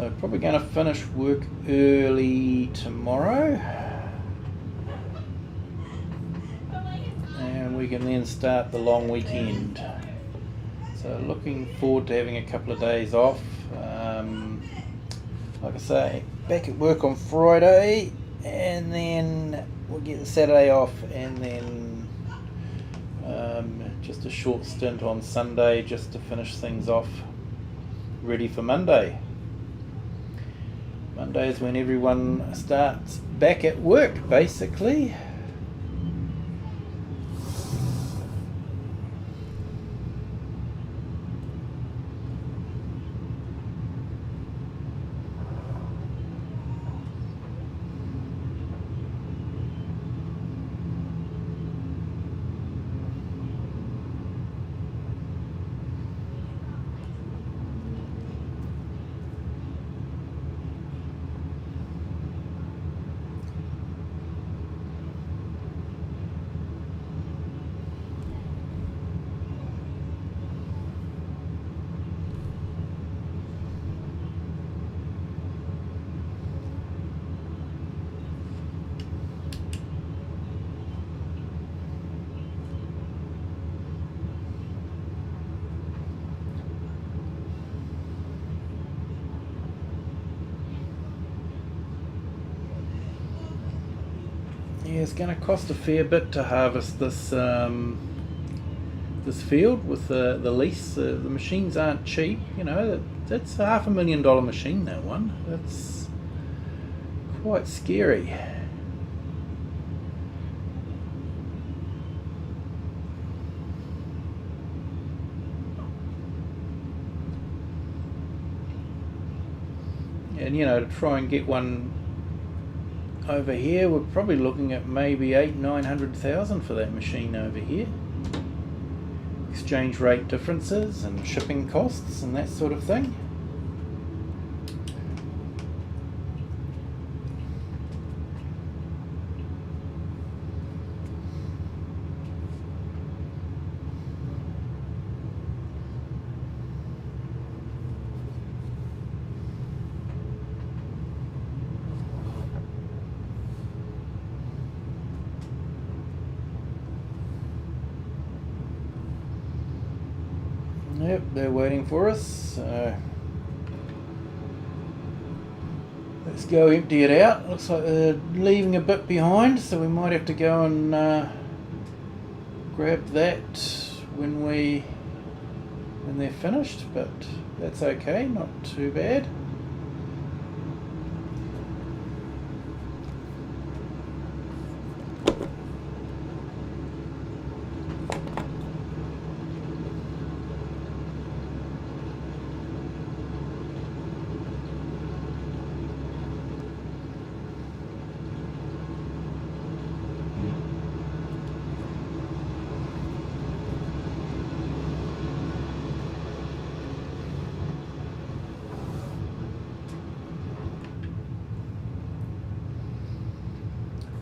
So probably going to finish work early tomorrow, and we can then start the long weekend. So looking forward to having a couple of days off. Like I say, back at work on Friday, and then we'll get the Saturday off, and then just a short stint on Sunday just to finish things off, ready for Monday. Monday is when everyone starts back at work, basically. Yeah, it's going to cost a fair bit to harvest this this field with the lease. The machines aren't cheap, you know. That's a $500,000 machine, that one. That's quite scary. And you know, to try and get one over here, we're probably looking at maybe 800,000-900,000 for that machine over here. Exchange rate differences and shipping costs and that sort of thing. Yep, they're waiting for us, so let's go empty it out. Looks like they're leaving a bit behind, so we might have to go and grab that when they're finished, but that's okay, not too bad.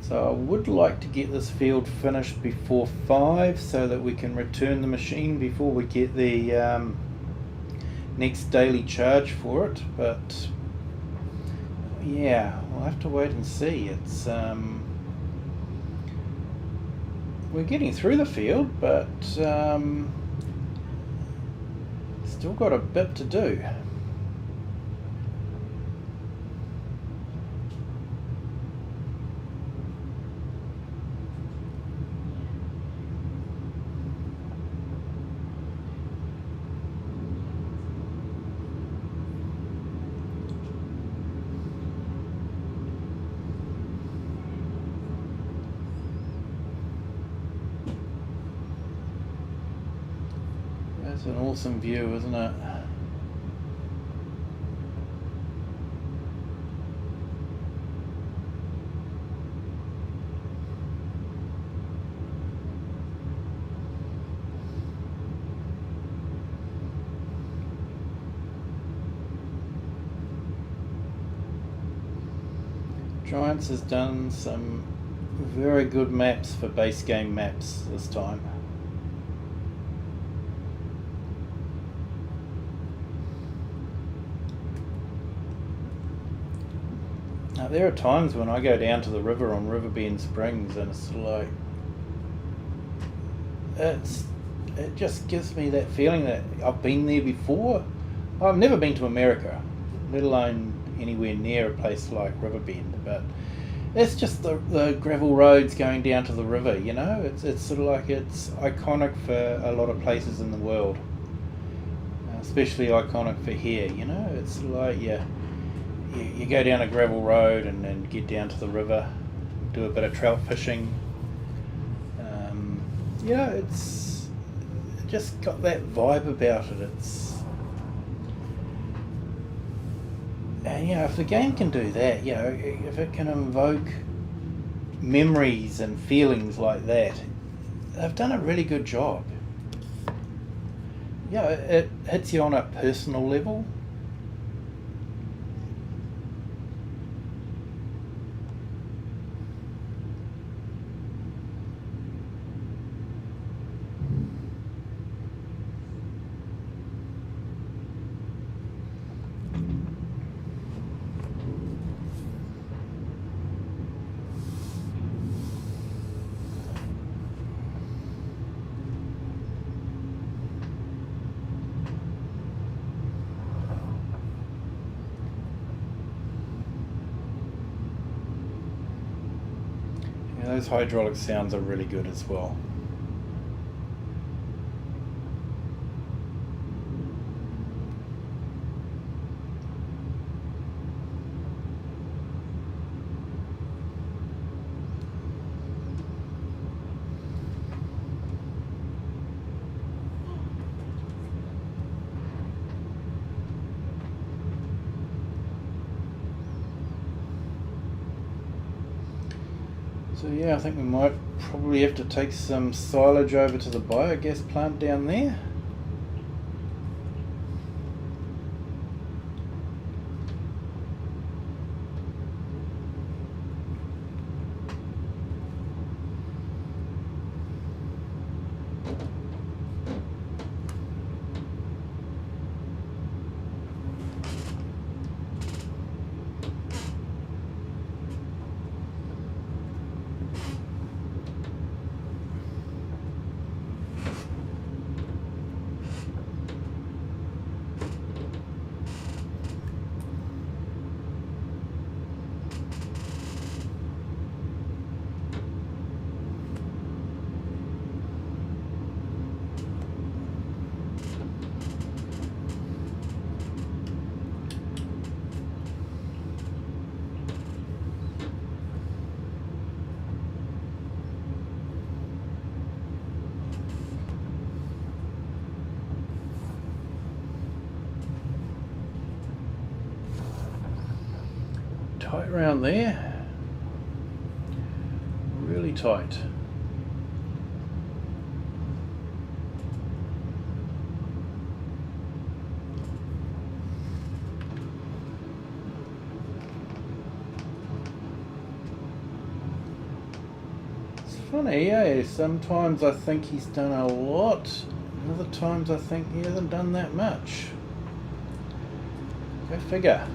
So I would like to get this field finished before 5 so that we can return the machine before we get the next daily charge for it, but yeah, we'll have to wait and see. It's we're getting through the field, but still got a bit to do. That's an awesome view, isn't it? Giants has done some very good maps for base game maps this time. Now, there are times when I go down to the river on Riverbend Springs and it's like, it just gives me that feeling that I've been there before. I've never been to America, let alone anywhere near a place like Riverbend, but it's just the gravel roads going down to the river, you know. It's sort of like, it's iconic for a lot of places in the world, especially iconic for here, you know. It's like you go down a gravel road and then get down to the river, do a bit of trout fishing. It's just got that vibe about it. And if the game can do that, if it can invoke memories and feelings like that, they've done a really good job. It hits you on a personal level. Those hydraulic sounds are really good as well. So I think we might probably have to take some silage over to the biogas plant down there. Tight around there, really tight. It's funny, sometimes I think he's done a lot, and other times I think he hasn't done that much. Go figure.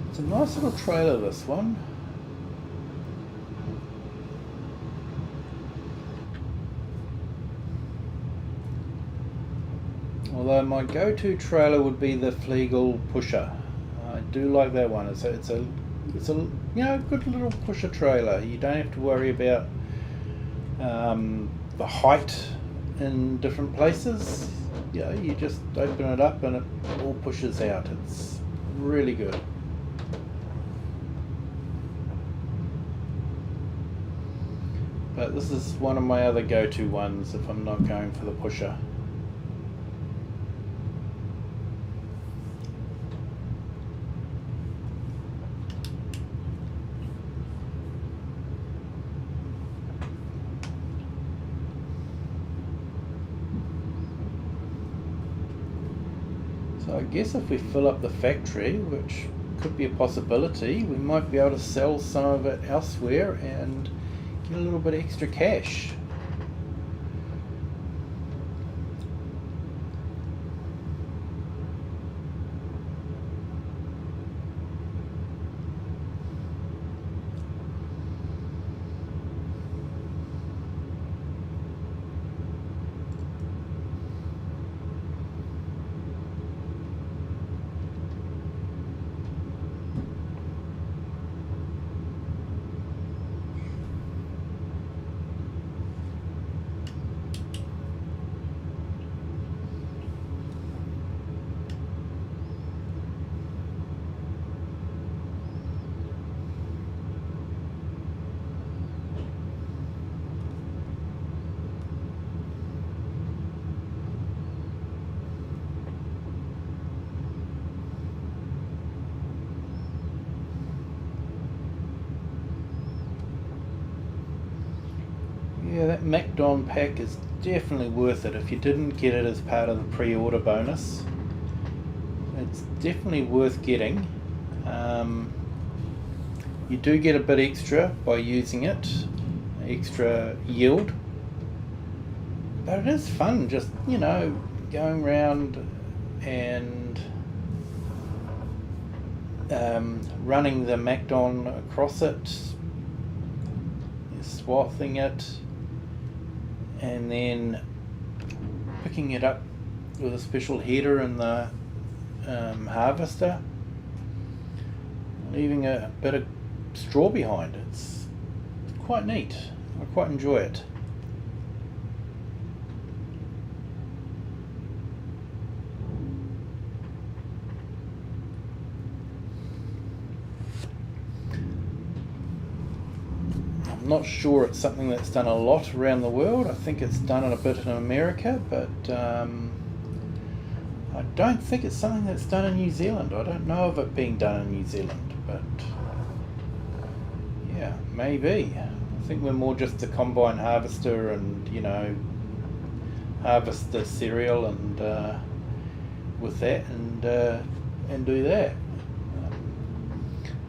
It's a nice little trailer, this one. Although my go-to trailer would be the Flegel pusher. I do like that one. It's a good little pusher trailer. You don't have to worry about the height in different places. You just open it up and it all pushes out. It's really good. But this is one of my other go-to ones if I'm not going for the pusher. So I guess if we fill up the factory, which could be a possibility, we might be able to sell some of it elsewhere and get a little bit extra cash. Yeah, that MacDon pack is definitely worth it. If you didn't get it as part of the pre-order bonus, it's definitely worth getting. You do get a bit extra by using it, extra yield, but it is fun just, going around and running the MacDon across it, swathing it, and then picking it up with a special header in the harvester, leaving a bit of straw behind. It's quite neat. I quite enjoy it. I'm not sure it's something that's done a lot around the world. I think it's done it a bit in America, but I don't think it's something that's done in New Zealand. I don't know of it being done in New Zealand, but yeah, maybe. I think we're more just a combine harvester and, harvest the cereal and with that and do that.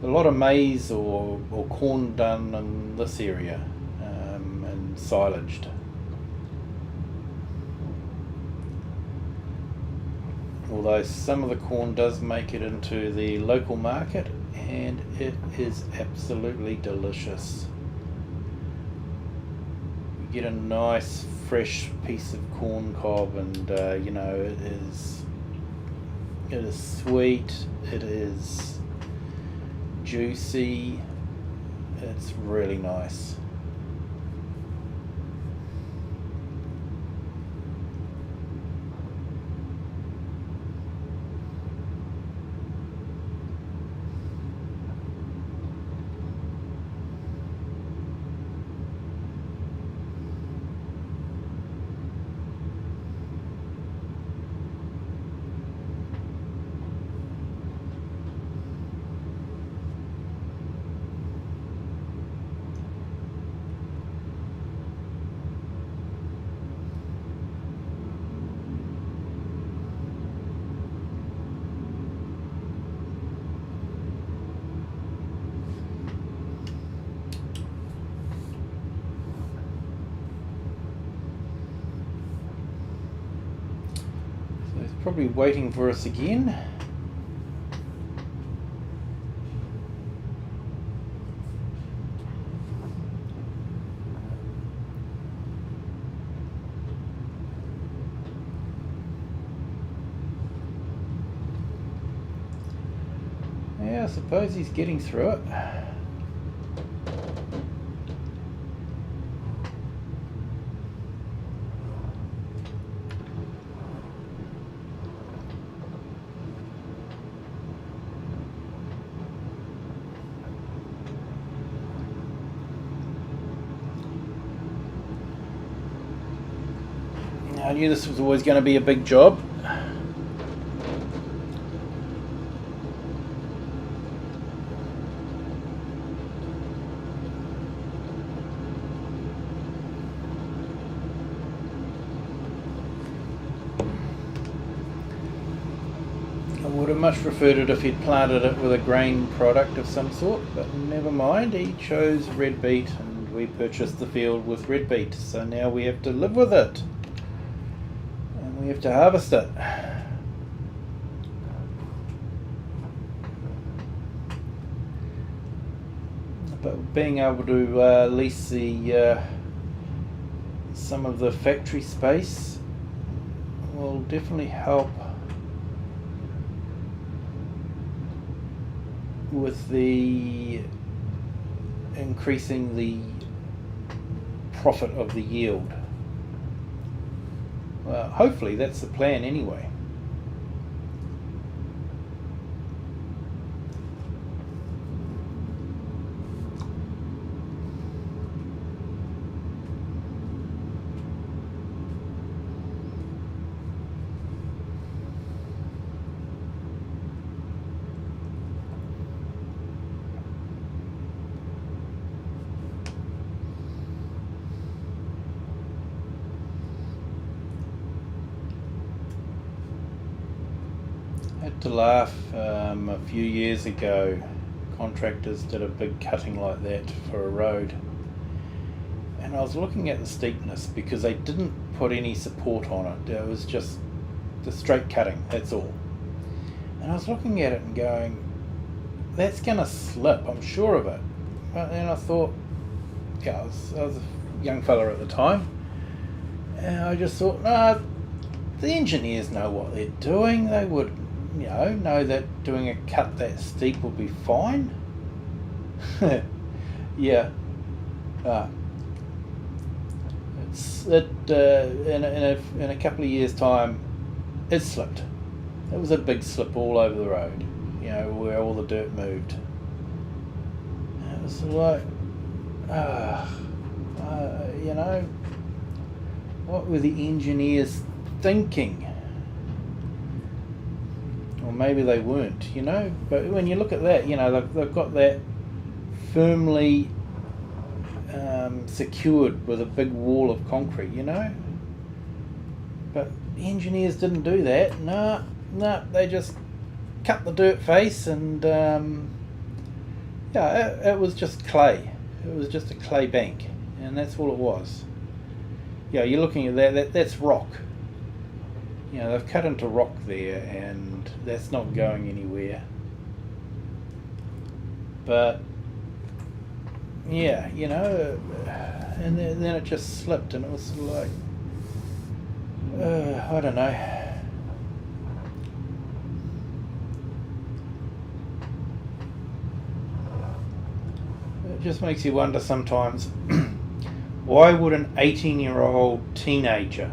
A lot of maize or corn done in this area and silaged. Although some of the corn does make it into the local market, and it is absolutely delicious. You get a nice fresh piece of corn cob, and it is sweet, it is juicy, it's really nice. Probably waiting for us again. Yeah, I suppose he's getting through it. I knew this was always going to be a big job. much preferred it if he'd planted it with a grain product of some sort, but never mind, he chose red beet and we purchased the field with red beet, so now we have to live with it and we have to harvest it. But being able to lease the some of the factory space will definitely help with the increasing the profit of the yield. Well, hopefully that's the plan anyway. I had to laugh a few years ago. Contractors did a big cutting like that for a road, and I was looking at the steepness because they didn't put any support on it. It was just the straight cutting, that's all. And I was looking at it and going, that's going to slip, I'm sure of it. But then I thought, yeah, I was a young fella at the time, and I just thought, no, the engineers know what they're doing. They would, know that doing a cut that steep will be fine. Yeah. In a couple of years' time, it slipped. It was a big slip all over the road, where all the dirt moved. And it was like, what were the engineers thinking? Or maybe they weren't, but when you look at that, they've got that firmly secured with a big wall of concrete, but the engineers didn't do that. No, they just cut the dirt face and it was just clay. It was just a clay bank, and that's all it was. You're looking at that's rock. They've cut into rock there, and that's not going anywhere. But and then it just slipped, and it was like, I don't know. It just makes you wonder sometimes, why would an 18-year-old teenager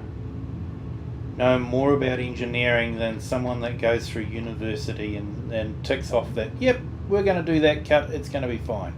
know more about engineering than someone that goes through university and ticks off that, yep, we're going to do that cut, it's going to be fine.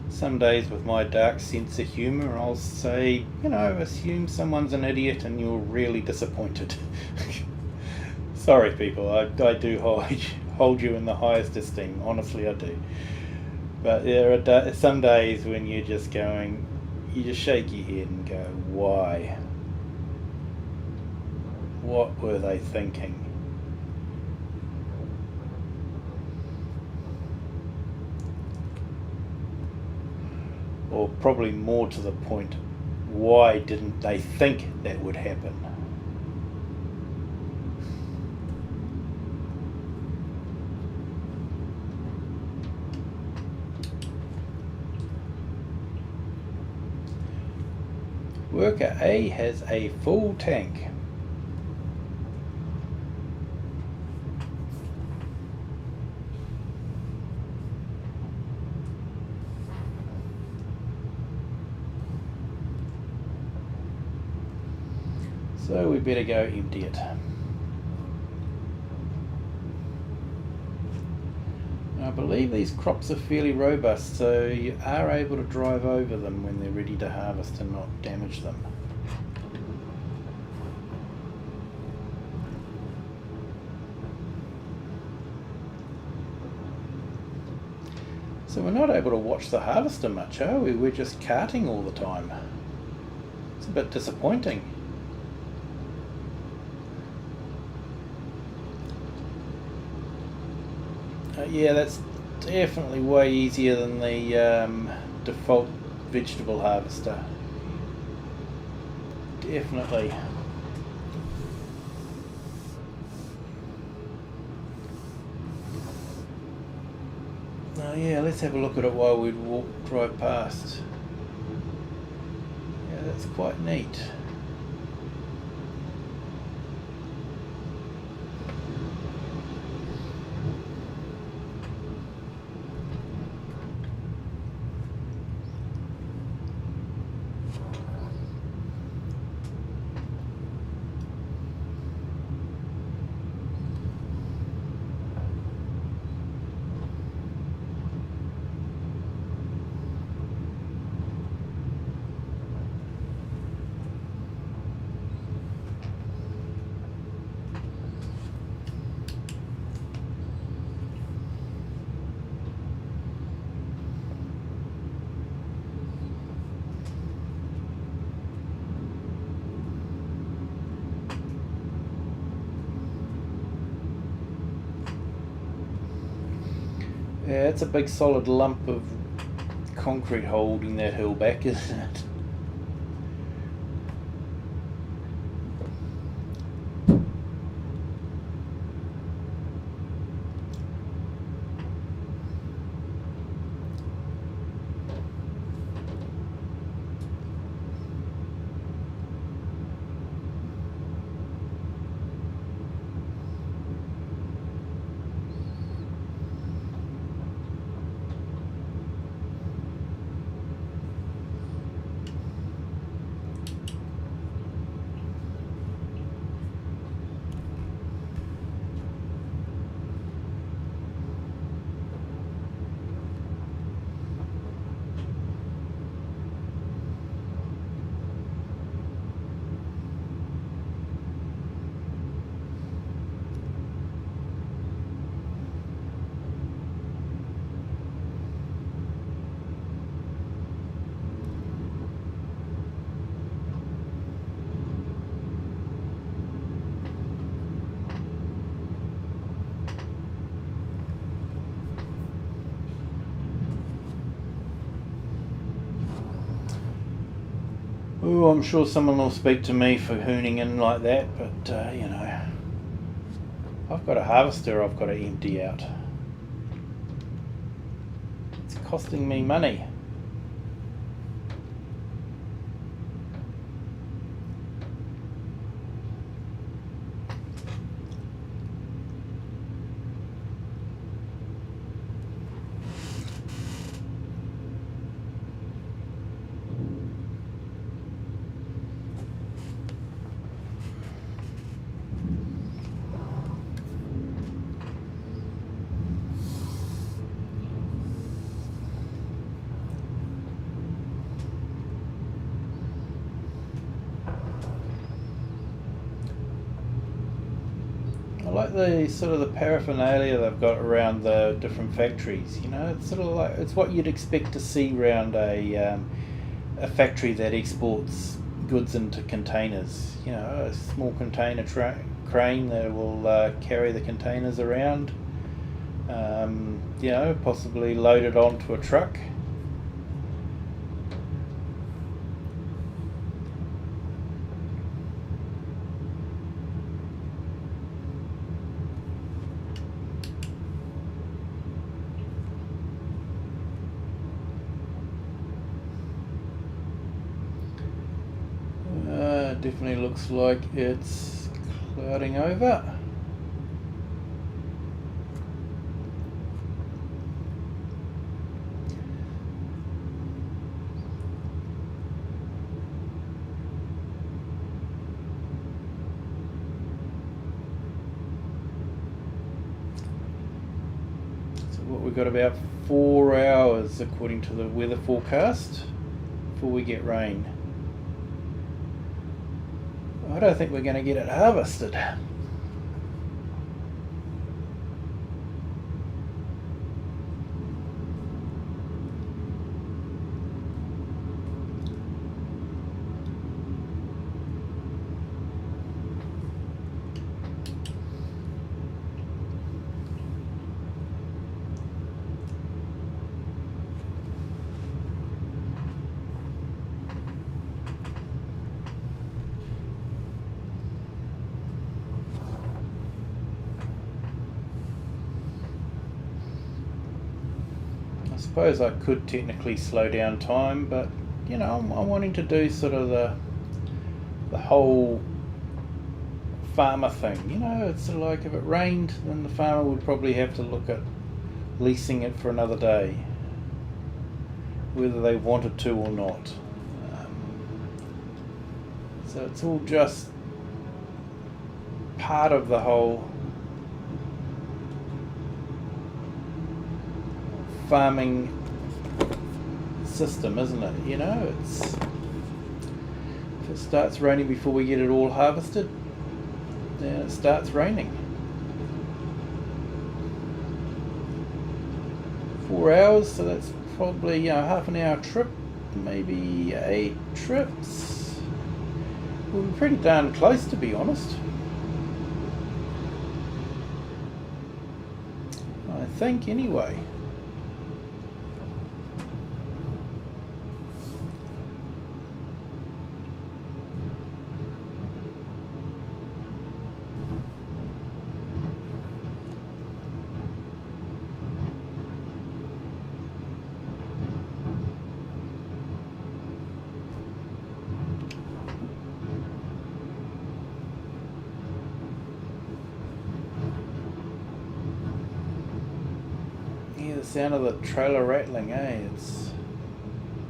Some days with my dark sense of humour, I'll say, assume someone's an idiot and you're really disappointed. Sorry people, I do hold you in the highest esteem, honestly I do. But there are some days when you're just going, you just shake your head and go, why? What were they thinking? Or probably more to the point, why didn't they think that would happen? Worker A has a full tank. So we better go empty it. I believe these crops are fairly robust, so you are able to drive over them when they're ready to harvest and not damage them. So we're not able to watch the harvester much, are we? We're just carting all the time. It's a bit disappointing. Yeah, that's definitely way easier than the default vegetable harvester. Definitely. Oh yeah, let's have a look at it while we drive past. Yeah, that's quite neat. Yeah, it's a big solid lump of concrete holding that hill back, isn't it? Oh, I'm sure someone will speak to me for hooning in like that, but you know, I've got a harvester I've got to empty out. It's costing me money. I like the sort of the paraphernalia they've got around the different factories. You know, it's sort of like it's what you'd expect to see around a factory that exports goods into containers. You know, a small container crane that will carry the containers around. You know, possibly load it onto a truck. Definitely looks like it's clouding over. So what we're we've got about 4 hours according to the weather forecast before we get rain. I don't think we're going to get it harvested. I suppose I could technically slow down time, but you know, I'm wanting to do sort of the whole farmer thing. You know, it's sort of like if it rained, then the farmer would probably have to look at leasing it for another day, whether they wanted to or not. So it's all just part of the whole farming system, isn't it? You know, it's if it starts raining before we get it all harvested, then it starts raining. 4 hours, so that's probably, you know, half an hour trip, maybe 8 trips. We're pretty darn close, to be honest. I think, anyway. The sound of the trailer rattling, eh? It's,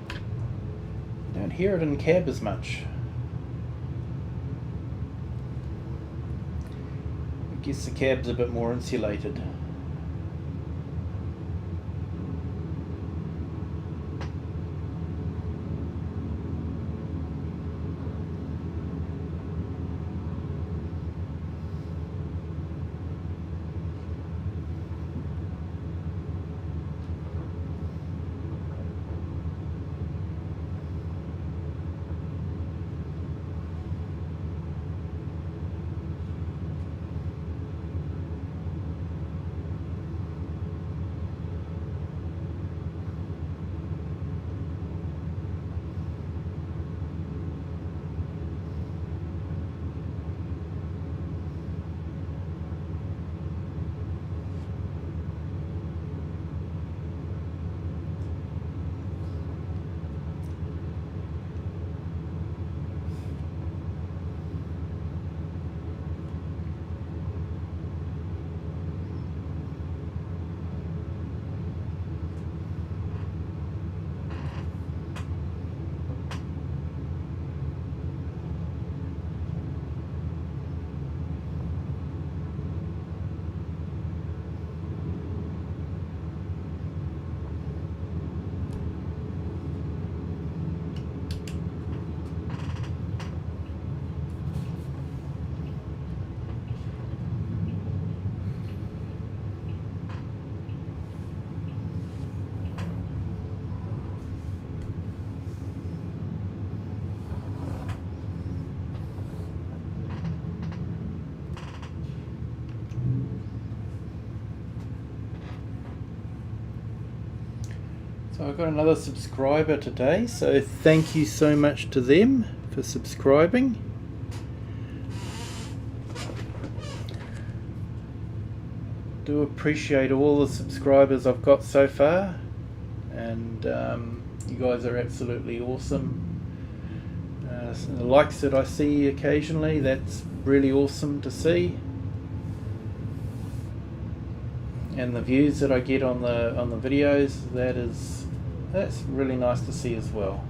you don't hear it in cab as much. I guess the cab's a bit more insulated. So I got another subscriber today, so thank you so much to them for subscribing. Do appreciate all the subscribers I've got so far, and you guys are absolutely awesome. The likes that I see occasionally, that's really awesome to see, and the views that I get on the videos, that's really nice to see as well.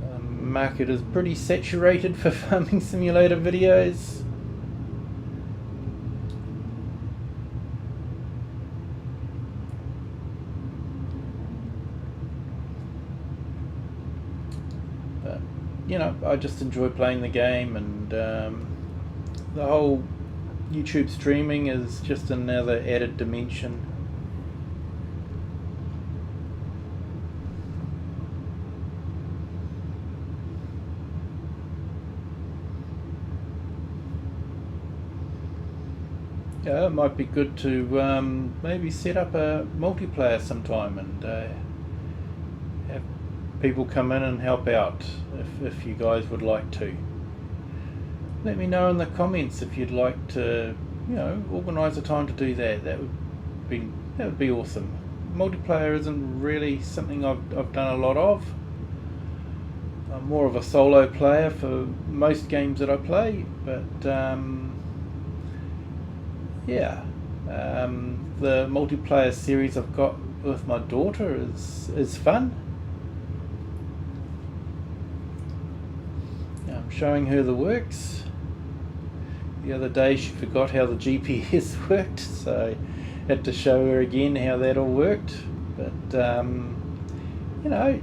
The market is pretty saturated for Farming Simulator videos. you know, I just enjoy playing the game, and the whole YouTube streaming is just another added dimension. Yeah, it might be good to maybe set up a multiplayer sometime and have people come in and help out if you guys would like to. Let me know in the comments if you'd like to, you know, organise a time to do that. That would be awesome. Multiplayer isn't really something I've done a lot of. I'm more of a solo player for most games that I play, but yeah, the multiplayer series I've got with my daughter is fun. I'm showing her the works. The other day she forgot how the GPS worked, so I had to show her again how that all worked. But you know,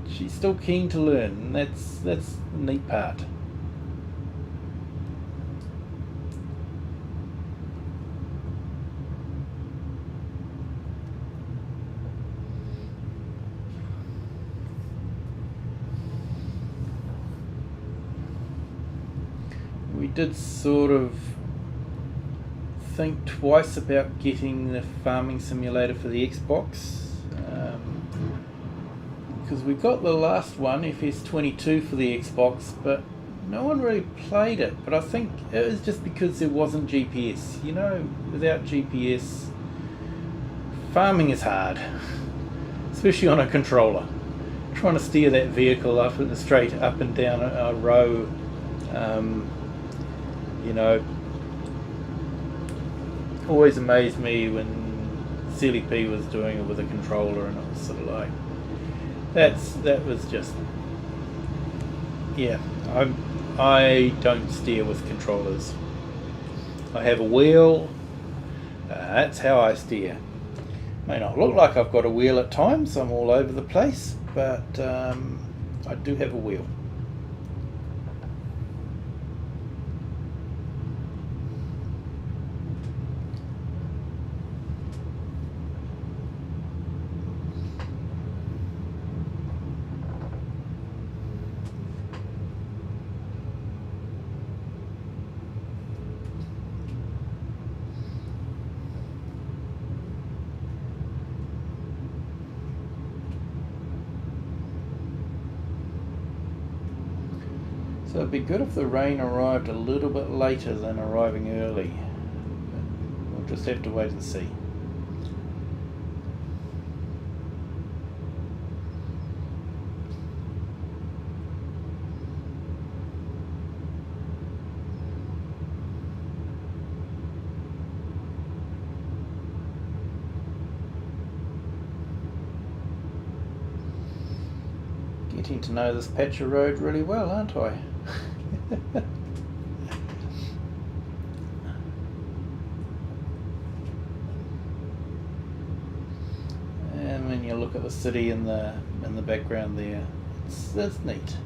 she's still keen to learn, and that's the neat part. We did sort of think twice about getting the farming simulator for the Xbox, because we got the last one, FS22, for the Xbox, but no one really played it. But I think it was just because there wasn't GPS. You know, without GPS, farming is hard, especially on a controller. Trying to steer that vehicle up in a straight up and down a row. You know, always amazed me when CLP was doing it with a controller, and it was sort of like that was just, yeah. I don't steer with controllers. I have a wheel. That's how I steer. May not look like I've got a wheel at times. I'm all over the place, but I do have a wheel. So it'd be good if the rain arrived a little bit later than arriving early. But we'll just have to wait and see. Getting to know this patch of road really well, aren't I? And when you look at the city in the background there, that's neat.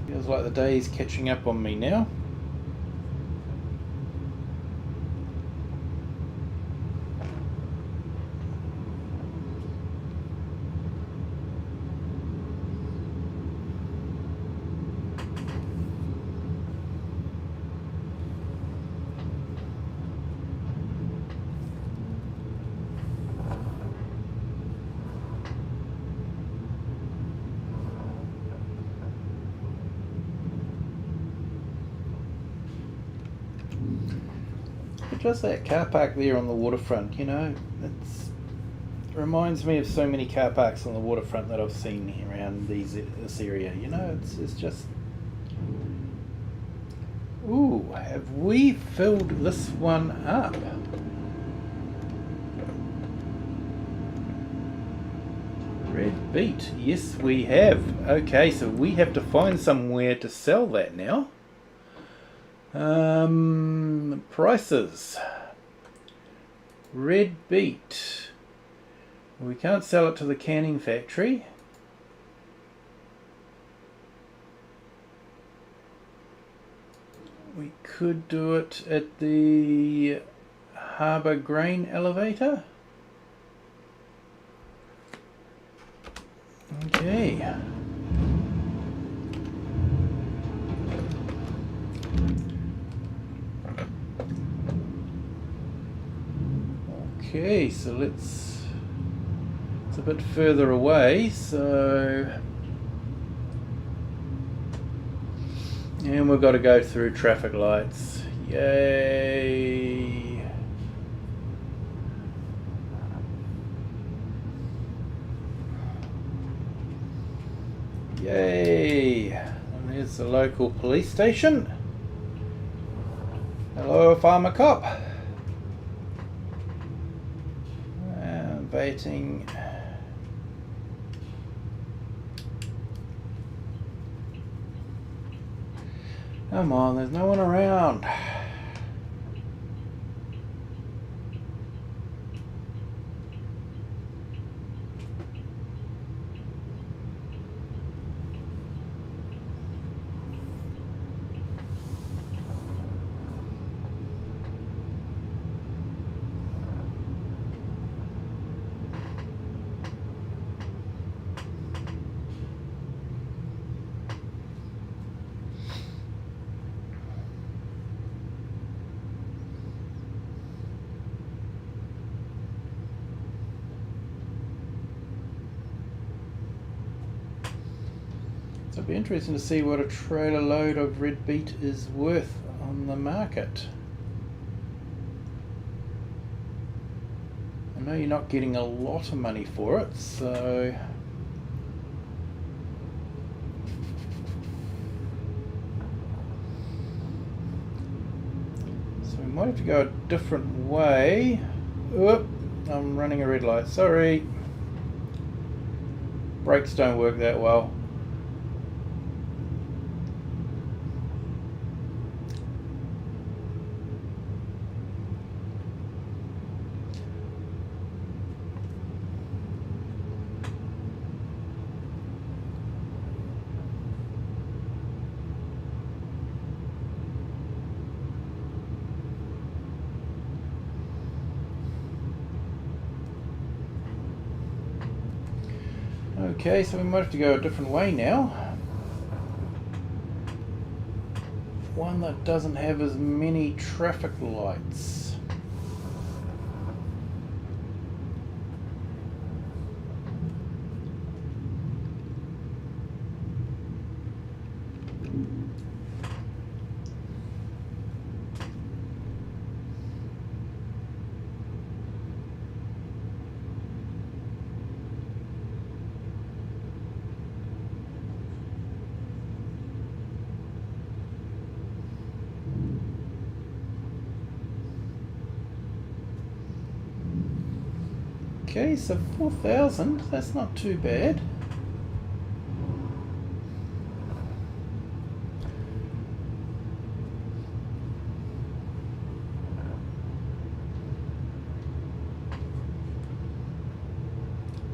Feels like the day's catching up on me now. Just that car park there on the waterfront, you know, it reminds me of so many car parks on the waterfront that I've seen around this area. You know, it's just, ooh, have we filled this one up? Red beet, yes we have. Okay, so we have to find somewhere to sell that now. Prices. Red beet. We can't sell it to the canning factory. We could do it at the Harbour Grain Elevator. Okay. Okay, so it's a bit further away, so, and we've got to go through traffic lights. Yay! Yay! And there's the local police station. Hello, Farmer Cop. Waiting. Come on, there's no one around. So it'll be interesting to see what a trailer load of red beet is worth on the market. I know you're not getting a lot of money for it, so we might have to go a different way. Oop, I'm running a red light, sorry. Brakes don't work that well. Okay, so we might have to go a different way now. One that doesn't have as many traffic lights. Okay, so 4,000, that's not too bad.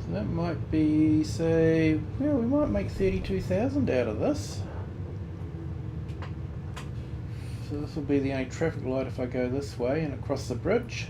So that might be, say, well, we might make 32,000 out of this. So this will be the only traffic light if I go this way and across the bridge.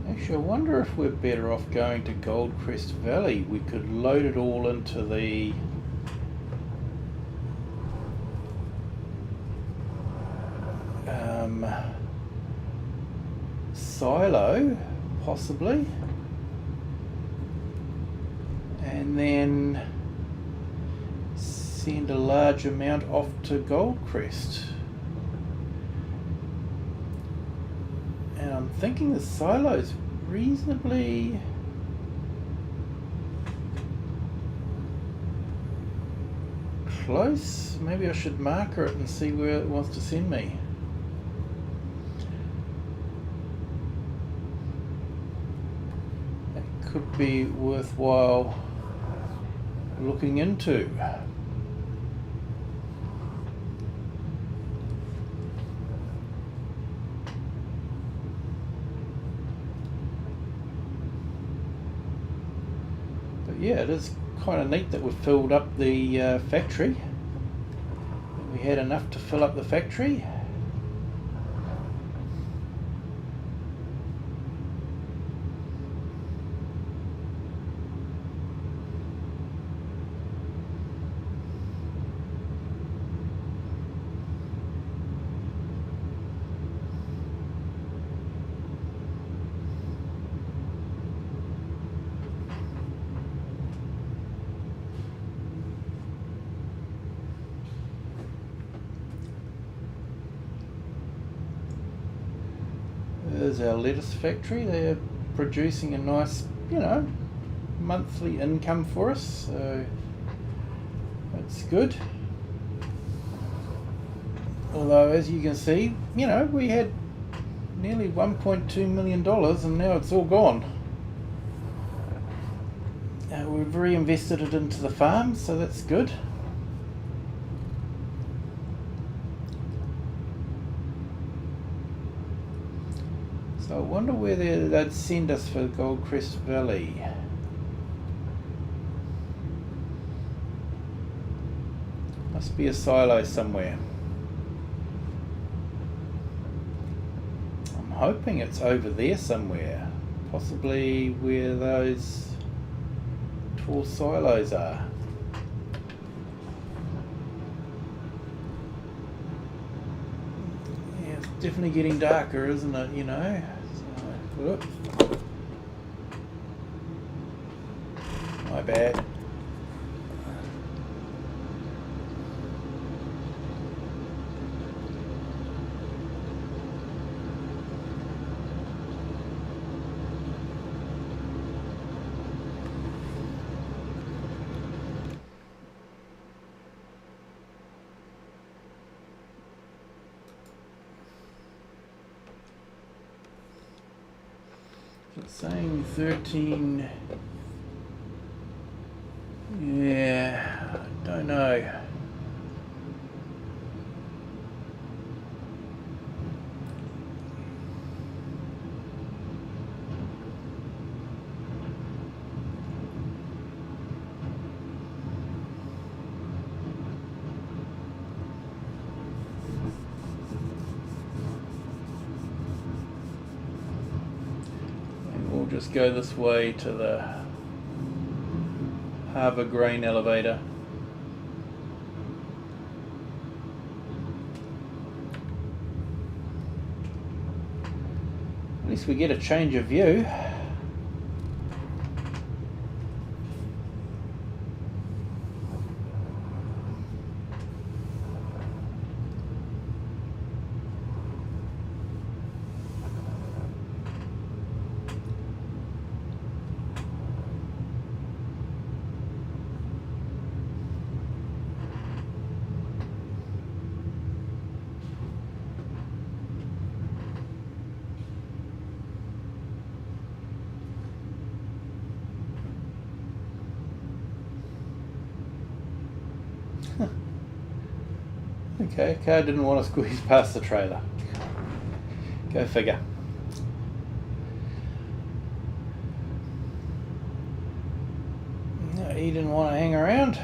Actually, I wonder if we're better off going to Goldcrest Valley. We could load it all into the silo, possibly, and then send a large amount off to Goldcrest. And I'm thinking the silo's reasonably close. Maybe I should marker it and see where it wants to send me. That could be worthwhile looking into. But yeah, it is kind of neat that we've filled up the factory. We had enough to fill up the factory. There's our lettuce factory. They're producing a nice, monthly income for us, so that's good. Although, as you can see, we had nearly $1.2 million and now it's all gone. We've reinvested it into the farm, so that's good. So I wonder where they'd send us for Goldcrest Valley. Must be a silo somewhere. I'm hoping it's over there somewhere. Possibly where those tall silos are. Yeah, it's definitely getting darker, isn't it, So, my bad. It's saying 13. Yeah, I don't know. Just go this way to the Harbour grain elevator. At least we get a change of view. Okay, car didn't want to squeeze past the trailer. Go figure. No, he didn't want to hang around.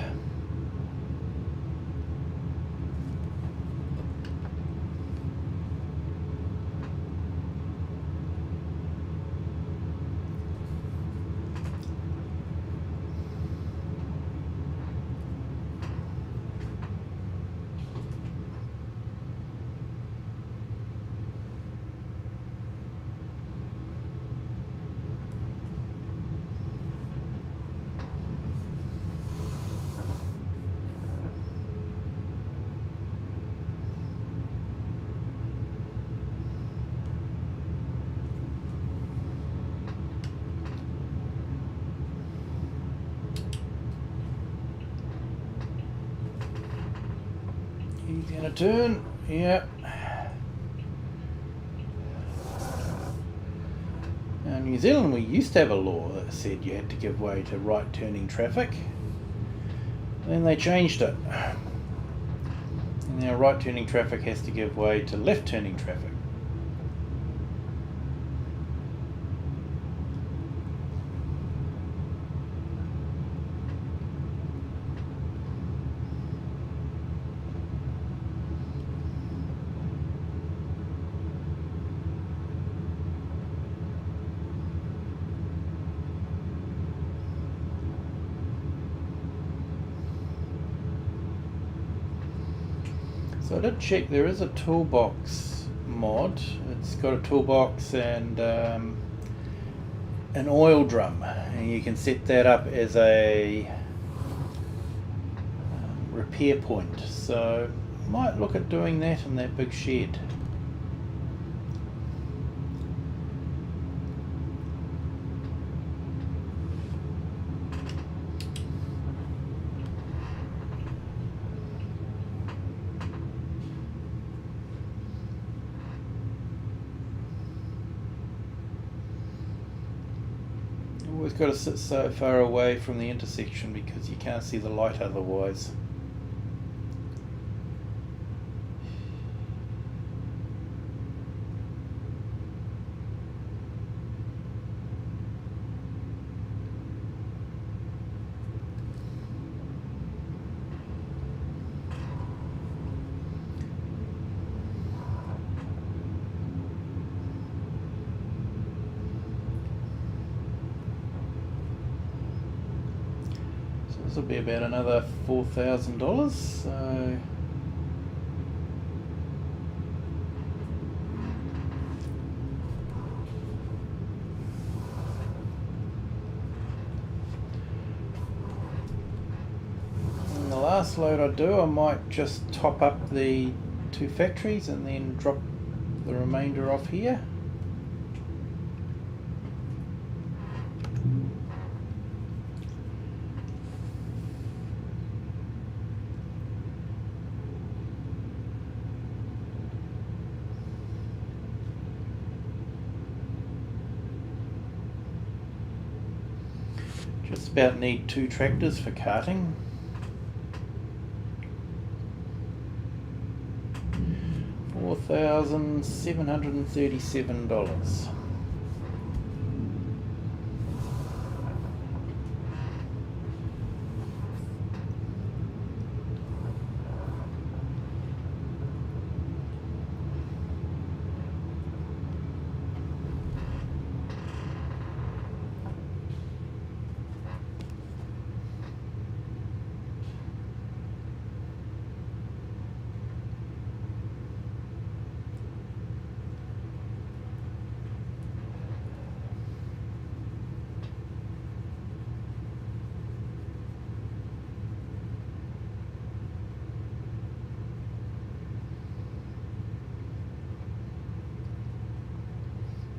And a turn, yeah. Now in New Zealand we used to have a law that said you had to give way to right turning traffic. Then they changed it. And now right turning traffic has to give way to left turning traffic. So I did check, there is a toolbox mod. It's got a toolbox and an oil drum, and you can set that up as a repair point. So might look at doing that in that big shed. Always got to sit so far away from the intersection because you can't see the light otherwise. This will be about another $4,000. So and the last load I do, I might just top up the two factories and then drop the remainder off here. Just about need 2 tractors for carting. $4,737.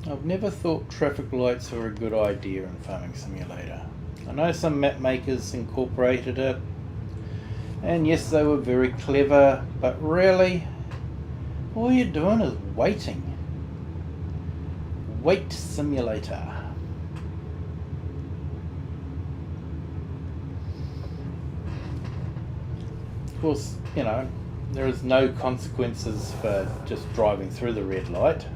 I've never thought traffic lights were a good idea in Farming Simulator. I know some map makers incorporated it, and yes, they were very clever, but really, all you're doing is waiting. Wait simulator. Of course, you know, there is no consequences for just driving through the red light.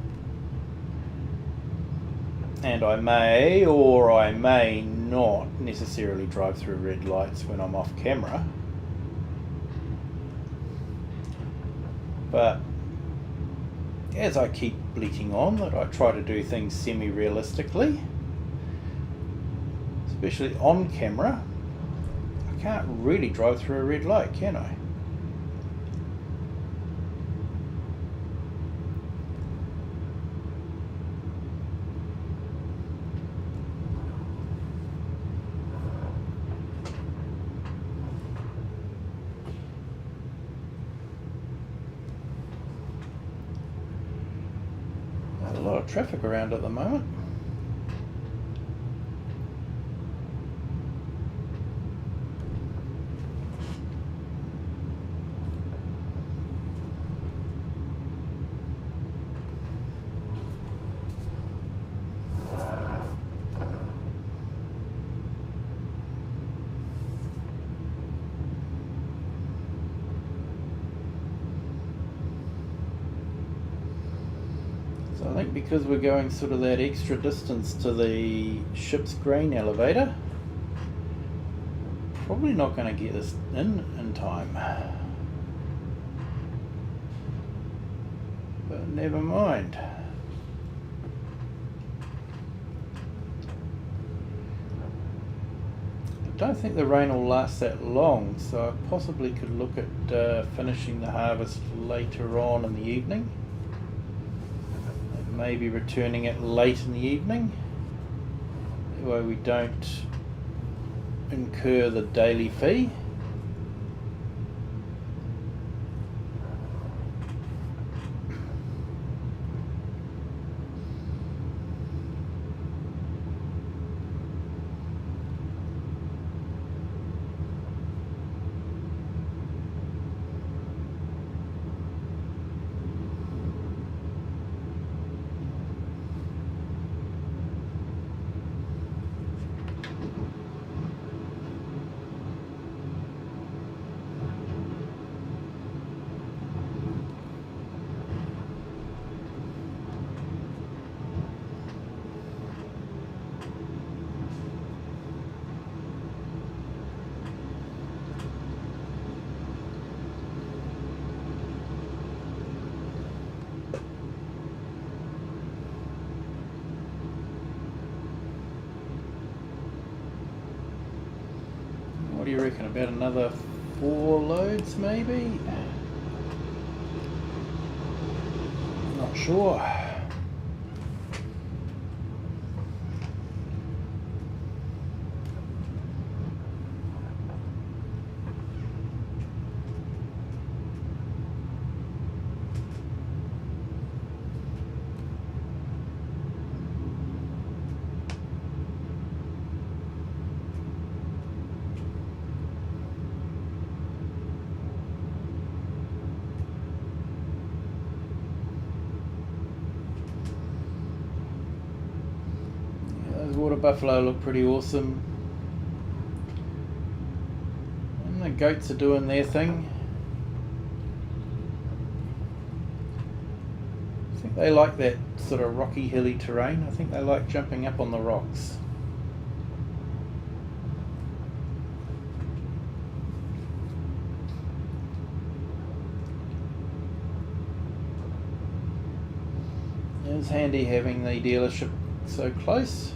And I may or I may not necessarily drive through red lights when I'm off camera. But as I keep bleating on that I try to do things semi-realistically, especially on camera, I can't really drive through a red light, can I? A lot of traffic around at the moment. because we're going sort of that extra distance to the ship's grain elevator, probably not going to get this in time. But never mind. I don't think the rain will last that long, so I possibly could look at finishing the harvest later on in the evening. And maybe returning it late in the evening. That way we don't incur the daily fee. What do you reckon, about another 4 loads maybe? Not sure. Water buffalo look pretty awesome, and the goats are doing their thing. I think they like that sort of rocky, hilly terrain. I think they like jumping up on the rocks. It's handy having the dealership so close.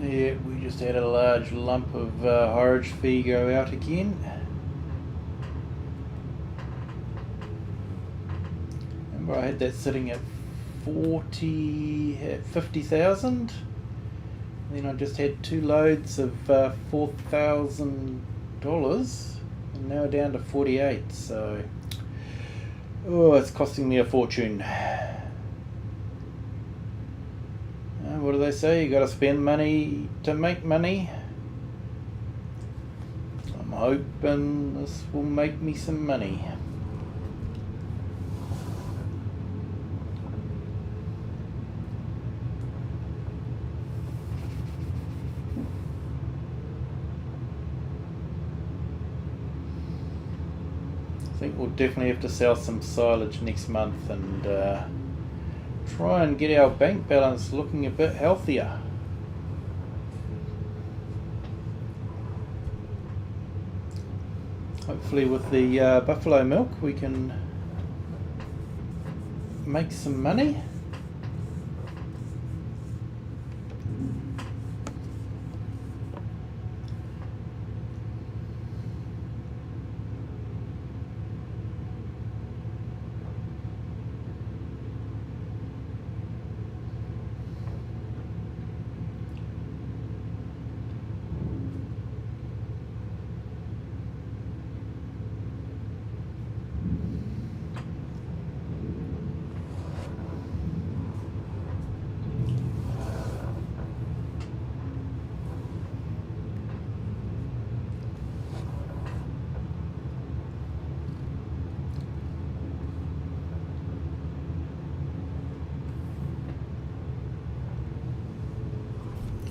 Yeah, we just had a large lump of forage fee go out again. Remember, I had that sitting at 50,000. Then I just had 2 loads of $4,000, and now down to 48. So, oh, it's costing me a fortune. say, you got to spend money to make money. I'm hoping this will make me some money. I think we'll definitely have to sell some silage next month and try and get our bank balance looking a bit healthier. Hopefully with the buffalo milk we can make some money.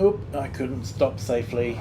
Oop, I couldn't stop safely.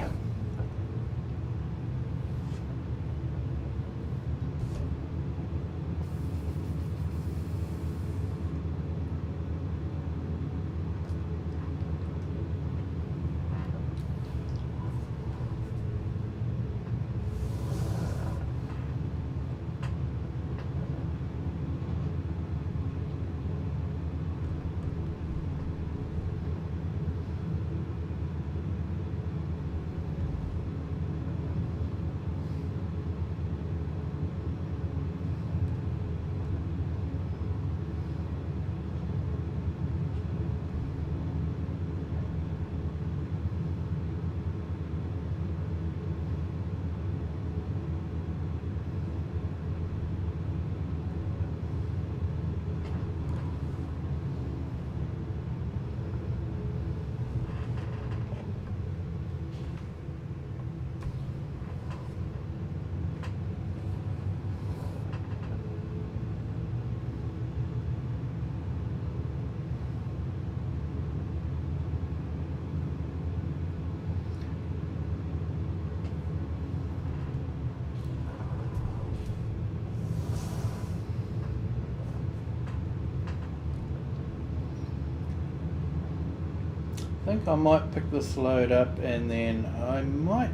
I think I might pick this load up and then I might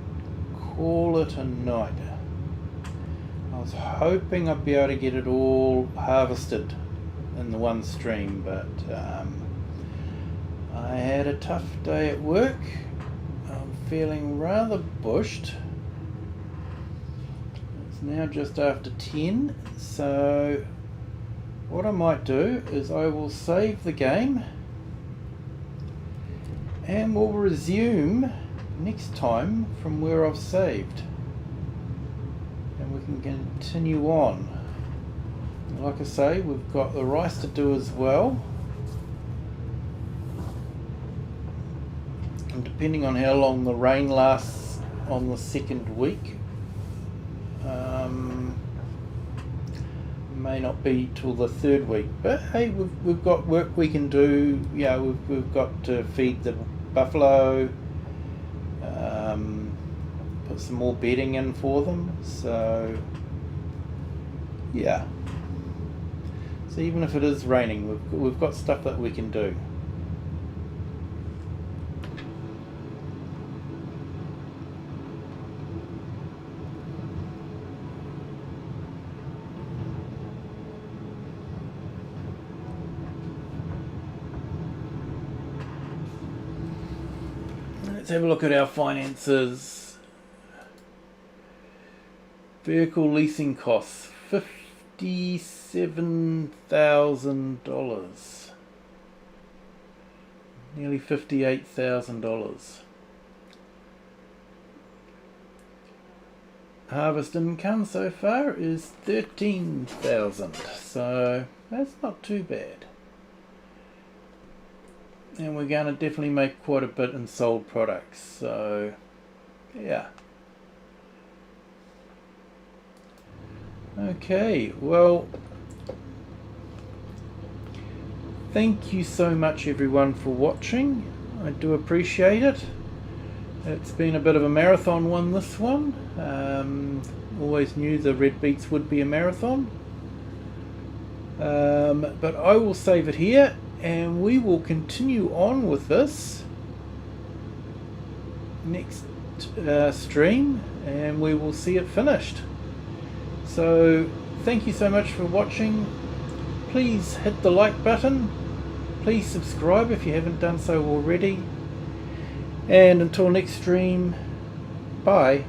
call it a night. I was hoping I'd be able to get it all harvested in the one stream, but I had a tough day at work. I'm feeling rather bushed. It's now just after 10, so what I might do is I will save the game and we'll resume next time from where I've saved, and we can continue on. Like I say, we've got the rice to do as well, and depending on how long the rain lasts on the second week, may not be till the third week, but hey, we've got work we can do. Yeah, we've got to feed the buffalo, put some more bedding in for them, so yeah. So even if it is raining, we've got stuff that we can do. Let's have a look at our finances. Vehicle leasing costs, $57,000. Nearly $58,000. Harvest income so far is $13,000, so that's not too bad. and we're going to definitely make quite a bit in sold products. So yeah. Okay, well, thank you so much everyone for watching. I do appreciate it. It's been a bit of a marathon one, this one. Always knew the red beets would be a marathon. But I will save it here, and we will continue on with this next stream, and we will see it finished. So thank you so much for watching. Please hit the like button. Please subscribe if you haven't done so already. And until next stream, bye.